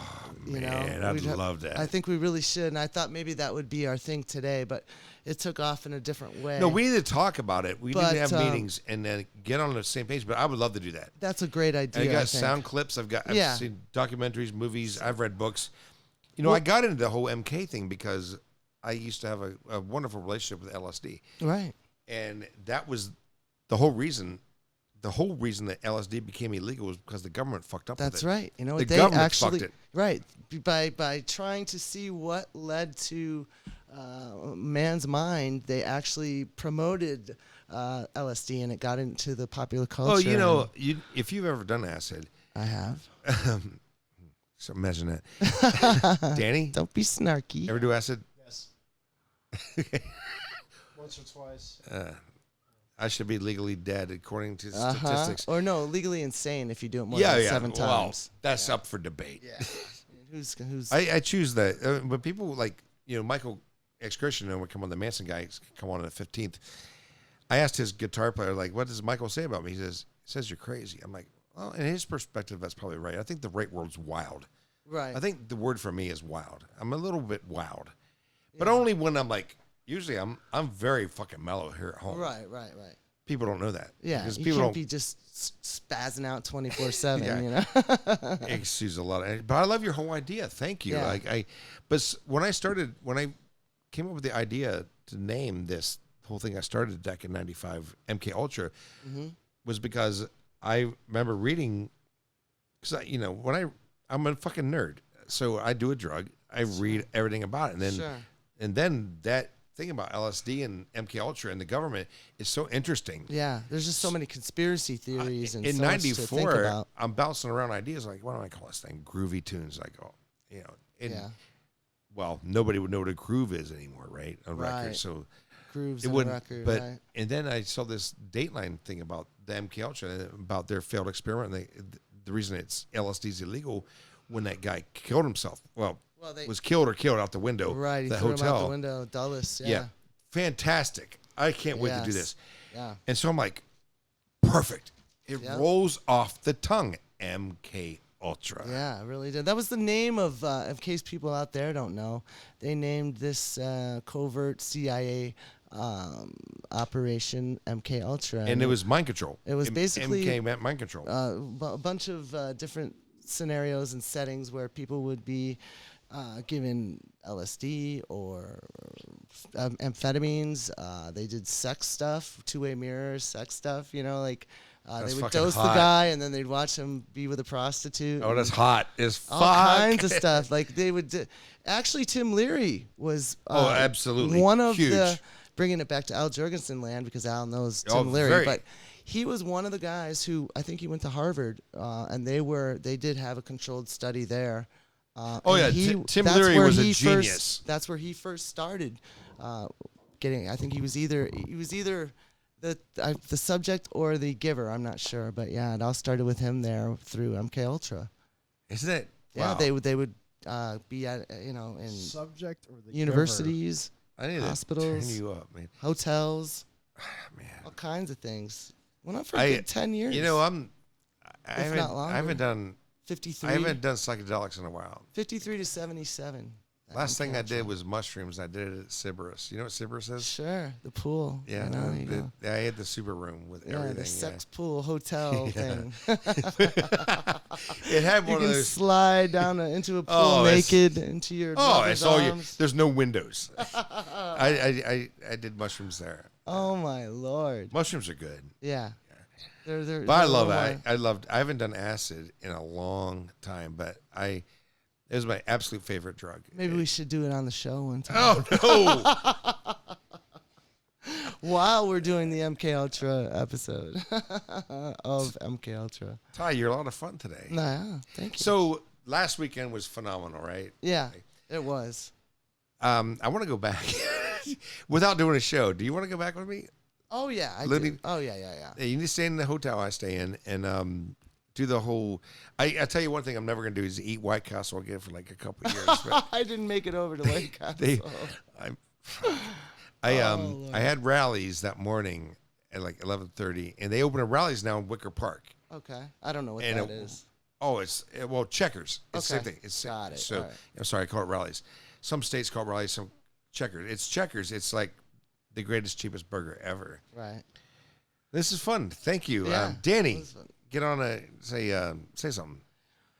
[SPEAKER 5] you
[SPEAKER 4] man,
[SPEAKER 5] know,
[SPEAKER 4] I'd love that.
[SPEAKER 5] I think we really should, and I thought maybe that would be our thing today, but it took off in a different way.
[SPEAKER 4] No, we need to talk about it. We need
[SPEAKER 5] But,
[SPEAKER 4] to have meetings and then get on the same page. But I would love to do that.
[SPEAKER 5] That's a great idea.
[SPEAKER 4] I got
[SPEAKER 5] I think.
[SPEAKER 4] sound clips. I've
[SPEAKER 5] Yeah.
[SPEAKER 4] seen documentaries, movies. I've read books. You know, I got into the whole MK thing because I used to have a wonderful relationship with LSD,
[SPEAKER 5] Right.
[SPEAKER 4] and that was the whole reason. The whole reason that LSD became illegal was because the government fucked up.
[SPEAKER 5] That's
[SPEAKER 4] with it.
[SPEAKER 5] right. You know,
[SPEAKER 4] The
[SPEAKER 5] they
[SPEAKER 4] government
[SPEAKER 5] actually
[SPEAKER 4] fucked it.
[SPEAKER 5] right by trying to see what led to man's mind. They actually promoted LSD, and it got into the popular culture.
[SPEAKER 4] Oh, you know, if you've ever done acid,
[SPEAKER 5] I have.
[SPEAKER 4] so imagine that. Danny,
[SPEAKER 5] Don't be snarky.
[SPEAKER 4] ever do acid?
[SPEAKER 6] Yes. Once or twice.
[SPEAKER 4] I should be legally dead according to statistics.
[SPEAKER 5] Or no, legally insane if you do it more
[SPEAKER 4] Yeah,
[SPEAKER 5] than
[SPEAKER 4] yeah.
[SPEAKER 5] 7
[SPEAKER 4] Well,
[SPEAKER 5] times.
[SPEAKER 4] that's up for debate.
[SPEAKER 5] Yeah. Who's
[SPEAKER 4] I choose that. But people like, you know, Michael Ex-Christian would come on, the Manson guy, come on the 15th. I asked his guitar player, like, what does Michael say about me? He says you're crazy. I'm like, well, in his perspective, that's probably right. I think the right word's wild.
[SPEAKER 5] right.
[SPEAKER 4] I think the word for me is wild. I'm a little bit wild. But only when I'm like, usually I'm very fucking mellow here at home.
[SPEAKER 5] Right.
[SPEAKER 4] People don't know that.
[SPEAKER 5] Yeah,
[SPEAKER 4] Because
[SPEAKER 5] you
[SPEAKER 4] people
[SPEAKER 5] can't
[SPEAKER 4] don't
[SPEAKER 5] be just spazzing out 24/7.
[SPEAKER 4] Yeah.
[SPEAKER 5] You know.
[SPEAKER 4] excuse a lot of, but I love your whole idea. Thank you.
[SPEAKER 5] Yeah.
[SPEAKER 4] Like when I came up with the idea to name this whole thing, I started back in '95, MKUltra, was because I remember reading, because I'm a fucking nerd, so I do a drug, I read everything about it, and then that thing about LSD and MKUltra and the government is so interesting.
[SPEAKER 5] Yeah, there's just so many conspiracy theories and
[SPEAKER 4] in
[SPEAKER 5] so much to think
[SPEAKER 4] '94,
[SPEAKER 5] about.
[SPEAKER 4] I'm bouncing around ideas like, what do I call this thing? Groovy tunes. I go, well, nobody would know what a groove is anymore, right? On record,
[SPEAKER 5] Right.
[SPEAKER 4] so
[SPEAKER 5] Grooves
[SPEAKER 4] it
[SPEAKER 5] in a
[SPEAKER 4] wouldn't.
[SPEAKER 5] record,
[SPEAKER 4] But
[SPEAKER 5] right?
[SPEAKER 4] and then I saw this Dateline thing about the MKUltra, about their failed experiment. The reason it's LSD's illegal, when that guy killed himself. Well,
[SPEAKER 5] they
[SPEAKER 4] was killed or killed out the window.
[SPEAKER 5] right. He
[SPEAKER 4] The
[SPEAKER 5] threw
[SPEAKER 4] hotel.
[SPEAKER 5] him out the window. Dulles.
[SPEAKER 4] Yeah. Fantastic. I can't wait to do
[SPEAKER 5] Yes.
[SPEAKER 4] this.
[SPEAKER 5] Yeah.
[SPEAKER 4] And so I'm like, perfect. It
[SPEAKER 5] Yep.
[SPEAKER 4] rolls off the tongue. MKUltra.
[SPEAKER 5] Yeah, it really did. That was the name of, in case people out there don't know, they named this covert CIA Operation MKUltra.
[SPEAKER 4] And it was mind control.
[SPEAKER 5] It was basically
[SPEAKER 4] MK meant mind control.
[SPEAKER 5] a bunch of different scenarios and settings where people would be given LSD or amphetamines. They did sex stuff, two-way mirrors, sex stuff. You know, like
[SPEAKER 4] That's
[SPEAKER 5] they would
[SPEAKER 4] fucking
[SPEAKER 5] dose
[SPEAKER 4] hot.
[SPEAKER 5] the guy, and then they'd watch him be with a prostitute.
[SPEAKER 4] Oh, that's
[SPEAKER 5] and
[SPEAKER 4] hot as fuck.
[SPEAKER 5] all kinds of stuff. Like they would. Actually, Tim Leary was.
[SPEAKER 4] Oh, absolutely.
[SPEAKER 5] One of
[SPEAKER 4] Huge.
[SPEAKER 5] the. Bringing it back to Al Jurgensen land because Al knows
[SPEAKER 4] Oh,
[SPEAKER 5] Tim Leary,
[SPEAKER 4] very.
[SPEAKER 5] but he was one of the guys who I think he went to Harvard, and they did have a controlled study there.
[SPEAKER 4] Oh,
[SPEAKER 5] and
[SPEAKER 4] yeah, Tim
[SPEAKER 5] that's
[SPEAKER 4] Leary
[SPEAKER 5] where
[SPEAKER 4] was a
[SPEAKER 5] he
[SPEAKER 4] genius.
[SPEAKER 5] That's where he first started getting. I think he was either the subject or the giver. I'm not sure, but yeah, it all started with him there through MKUltra.
[SPEAKER 4] Isn't it?
[SPEAKER 5] Yeah,
[SPEAKER 4] Wow.
[SPEAKER 5] they would be at in
[SPEAKER 6] Subject or the
[SPEAKER 5] universities,
[SPEAKER 4] I need
[SPEAKER 5] hospitals,
[SPEAKER 4] to turn you up, man.
[SPEAKER 5] hotels.
[SPEAKER 4] Man.
[SPEAKER 5] All kinds of things. Went on for
[SPEAKER 4] I-
[SPEAKER 5] a good 10 years.
[SPEAKER 4] You know, I
[SPEAKER 5] If not longer.
[SPEAKER 4] haven't done
[SPEAKER 5] 53.
[SPEAKER 4] I haven't done psychedelics in a while.
[SPEAKER 5] 53 to 77.
[SPEAKER 4] Last thing I did was mushrooms. I did it at Sybaris. You know what Sybaris is?
[SPEAKER 5] Sure, the pool.
[SPEAKER 4] Yeah,
[SPEAKER 5] you know, there you go.
[SPEAKER 4] I had the super room with
[SPEAKER 5] Yeah,
[SPEAKER 4] everything.
[SPEAKER 5] the sex pool hotel thing.
[SPEAKER 4] It had
[SPEAKER 5] You
[SPEAKER 4] one of
[SPEAKER 5] can
[SPEAKER 4] those.
[SPEAKER 5] slide down into a pool
[SPEAKER 4] Oh, it's-
[SPEAKER 5] naked into your
[SPEAKER 4] Oh,
[SPEAKER 5] lover's
[SPEAKER 4] it's all you.
[SPEAKER 5] arms.
[SPEAKER 4] There's no windows. I did mushrooms there.
[SPEAKER 5] Oh my lord.
[SPEAKER 4] Mushrooms are good.
[SPEAKER 5] Yeah. They're
[SPEAKER 4] But I
[SPEAKER 5] they're
[SPEAKER 4] love
[SPEAKER 5] a little
[SPEAKER 4] it. I haven't done acid in a long time, but it was my absolute favorite drug.
[SPEAKER 5] Maybe we should do it on the show one time.
[SPEAKER 4] Oh no!
[SPEAKER 5] While we're doing the MKUltra episode of MKUltra.
[SPEAKER 4] Ty, you're a lot of fun today.
[SPEAKER 5] Nah, thank you.
[SPEAKER 4] So last weekend was phenomenal, right?
[SPEAKER 5] Yeah, it was.
[SPEAKER 4] I want to go back without doing a show. Do you want to go back with me?
[SPEAKER 5] Oh yeah, I
[SPEAKER 4] Literally-
[SPEAKER 5] did. Oh yeah.
[SPEAKER 4] Yeah, you need to stay in the hotel I stay in and do the whole. I tell you one thing I'm never gonna do is eat White Castle again for like a couple of years. But
[SPEAKER 5] I didn't make it over to White Castle.
[SPEAKER 4] I
[SPEAKER 5] Lord.
[SPEAKER 4] had rallies that morning at like 11:30, and they open up rallies now in Wicker Park.
[SPEAKER 5] Okay, I don't know what
[SPEAKER 4] And
[SPEAKER 5] that is.
[SPEAKER 4] Oh, it's Checkers. It's the same
[SPEAKER 5] Okay.
[SPEAKER 4] thing. It's
[SPEAKER 5] Got it.
[SPEAKER 4] So
[SPEAKER 5] All right.
[SPEAKER 4] I'm sorry, I call it rallies. Some states call it rallies. Some Checkers. It's Checkers. It's like the greatest, cheapest burger ever.
[SPEAKER 5] Right.
[SPEAKER 4] This is fun. Thank you,
[SPEAKER 5] Yeah,
[SPEAKER 4] Danny.
[SPEAKER 5] it was fun.
[SPEAKER 4] Get on say something.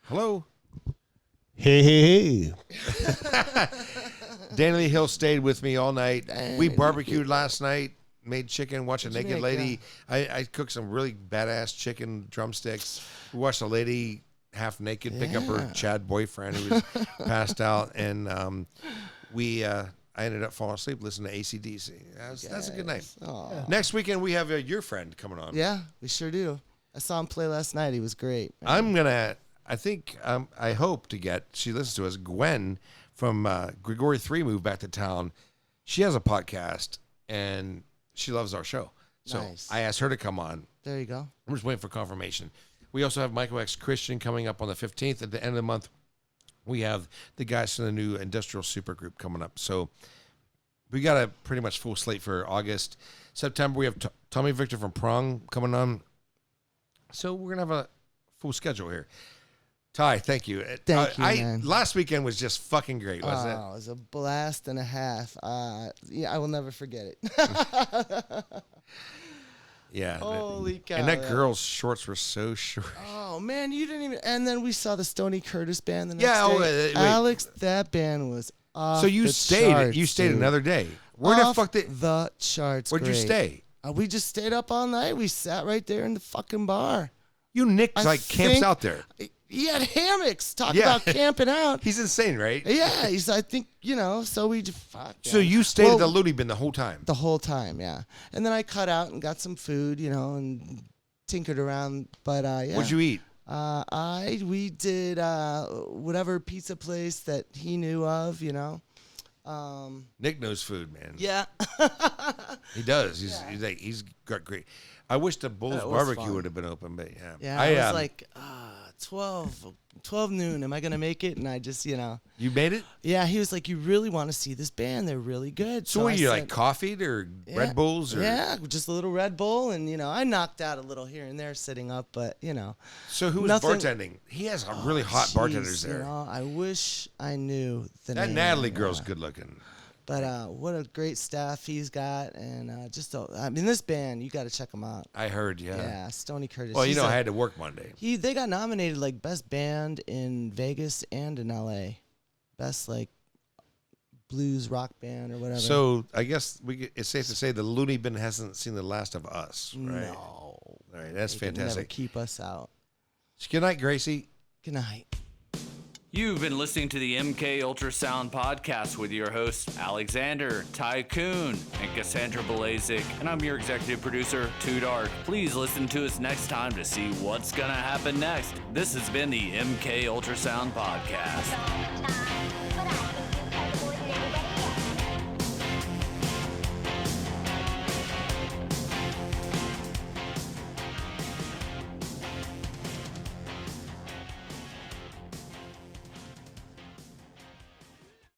[SPEAKER 4] Hello.
[SPEAKER 6] Hey.
[SPEAKER 4] Danny Lee Hill stayed with me all night.
[SPEAKER 5] Danny
[SPEAKER 4] We
[SPEAKER 5] Lee
[SPEAKER 4] barbecued last night, made chicken, watched a
[SPEAKER 5] What'd you
[SPEAKER 4] naked
[SPEAKER 5] make,
[SPEAKER 4] lady. I cooked some really badass chicken drumsticks. We watched a lady half naked pick up her
[SPEAKER 5] Yeah.
[SPEAKER 4] Chad boyfriend who was passed out. And I ended up falling asleep listening to AC/DC. That's a good night.
[SPEAKER 5] Aw.
[SPEAKER 4] Next weekend, we have your friend coming on.
[SPEAKER 5] Yeah, we sure do. I saw him play last night. He was great.
[SPEAKER 4] I hope to get, she listens to us, Gwen from Grigori 3 moved back to town. She has a podcast, and she loves our show. So
[SPEAKER 5] Nice.
[SPEAKER 4] I asked her to come on.
[SPEAKER 5] There you go.
[SPEAKER 4] I'm just waiting for confirmation. We also have Michael X. Christian coming up on the 15th. At the end of the month, we have the guys from the new Industrial Supergroup coming up. So we got a pretty much full slate for August. September, we have Tommy Victor from Prong coming on. So we're going to have a full schedule here. Ty, thank you.
[SPEAKER 5] Thank you, man.
[SPEAKER 4] Last weekend was just fucking great, wasn't
[SPEAKER 5] Oh, it was a blast and a half. Yeah, I will never forget it.
[SPEAKER 4] it? Yeah.
[SPEAKER 5] Holy cow.
[SPEAKER 4] And that girl's shorts were so short.
[SPEAKER 5] Oh, man, you didn't even. And then we saw the Stony Curtis band the next
[SPEAKER 4] Yeah,
[SPEAKER 5] day.
[SPEAKER 4] wait.
[SPEAKER 5] Alex, that band was off
[SPEAKER 4] So you
[SPEAKER 5] the
[SPEAKER 4] stayed.
[SPEAKER 5] charts,
[SPEAKER 4] You stayed
[SPEAKER 5] dude.
[SPEAKER 4] another day. Where the
[SPEAKER 5] Off
[SPEAKER 4] fuck did?
[SPEAKER 5] the charts?
[SPEAKER 4] Where'd you
[SPEAKER 5] great.
[SPEAKER 4] stay?
[SPEAKER 5] We just stayed up all night. We sat right there in the fucking bar.
[SPEAKER 4] You Nick
[SPEAKER 5] I
[SPEAKER 4] like camps
[SPEAKER 5] think-
[SPEAKER 4] out there.
[SPEAKER 5] He had hammocks. Talk
[SPEAKER 4] Yeah.
[SPEAKER 5] about camping out.
[SPEAKER 4] He's insane, right?
[SPEAKER 5] Yeah, I think, so we just, fuck.
[SPEAKER 4] So
[SPEAKER 5] yeah.
[SPEAKER 4] you stayed
[SPEAKER 5] Well,
[SPEAKER 4] at the Looney Bin the whole time.
[SPEAKER 5] the whole time, yeah. And then I cut out and got some food, and tinkered around. But, yeah.
[SPEAKER 4] What'd you eat?
[SPEAKER 5] We did whatever pizza place that he knew of,
[SPEAKER 4] Nick knows food, man.
[SPEAKER 5] Yeah.
[SPEAKER 4] He does. He's got great. I wish the Bulls
[SPEAKER 5] That was
[SPEAKER 4] Barbecue
[SPEAKER 5] fun.
[SPEAKER 4] would have been open, but yeah.
[SPEAKER 5] Yeah, I was like, 12 noon. Am I going to make it? And I just,
[SPEAKER 4] you made it.
[SPEAKER 5] Yeah, he was like, you really want to see this band? They're really good.
[SPEAKER 4] So what
[SPEAKER 5] I
[SPEAKER 4] are you
[SPEAKER 5] said,
[SPEAKER 4] like coffeed or
[SPEAKER 5] yeah,
[SPEAKER 4] Red Bulls or?
[SPEAKER 5] Yeah, just a little Red Bull. And, I knocked out a little here and there sitting up, but,
[SPEAKER 4] So who was
[SPEAKER 5] nothing-
[SPEAKER 4] bartending? He has a really hot
[SPEAKER 5] Jeez,
[SPEAKER 4] bartenders there.
[SPEAKER 5] I wish I knew the
[SPEAKER 4] That
[SPEAKER 5] name.
[SPEAKER 4] Natalie girl's good looking.
[SPEAKER 5] But what a great staff he's got, and this band, you got to check them out.
[SPEAKER 4] I heard, yeah.
[SPEAKER 5] Yeah, Stoney Curtis.
[SPEAKER 4] Well, I had to work Monday.
[SPEAKER 5] They got nominated like best band in Vegas and in LA, best like blues rock band or whatever.
[SPEAKER 4] So I guess it's safe to say the Looney Bin hasn't seen the last of us, right?
[SPEAKER 5] No.
[SPEAKER 4] All right, that's
[SPEAKER 5] They could never
[SPEAKER 4] fantastic.
[SPEAKER 5] keep us out.
[SPEAKER 4] Good night, Gracie.
[SPEAKER 5] Good night.
[SPEAKER 1] You've been listening to the MKUltra Sound Podcast with your hosts, Alexander, Tycoon, and Cassandra Belazic. And I'm your executive producer, Too Dark. Please listen to us next time to see what's going to happen next. This has been the MKUltra Sound Podcast.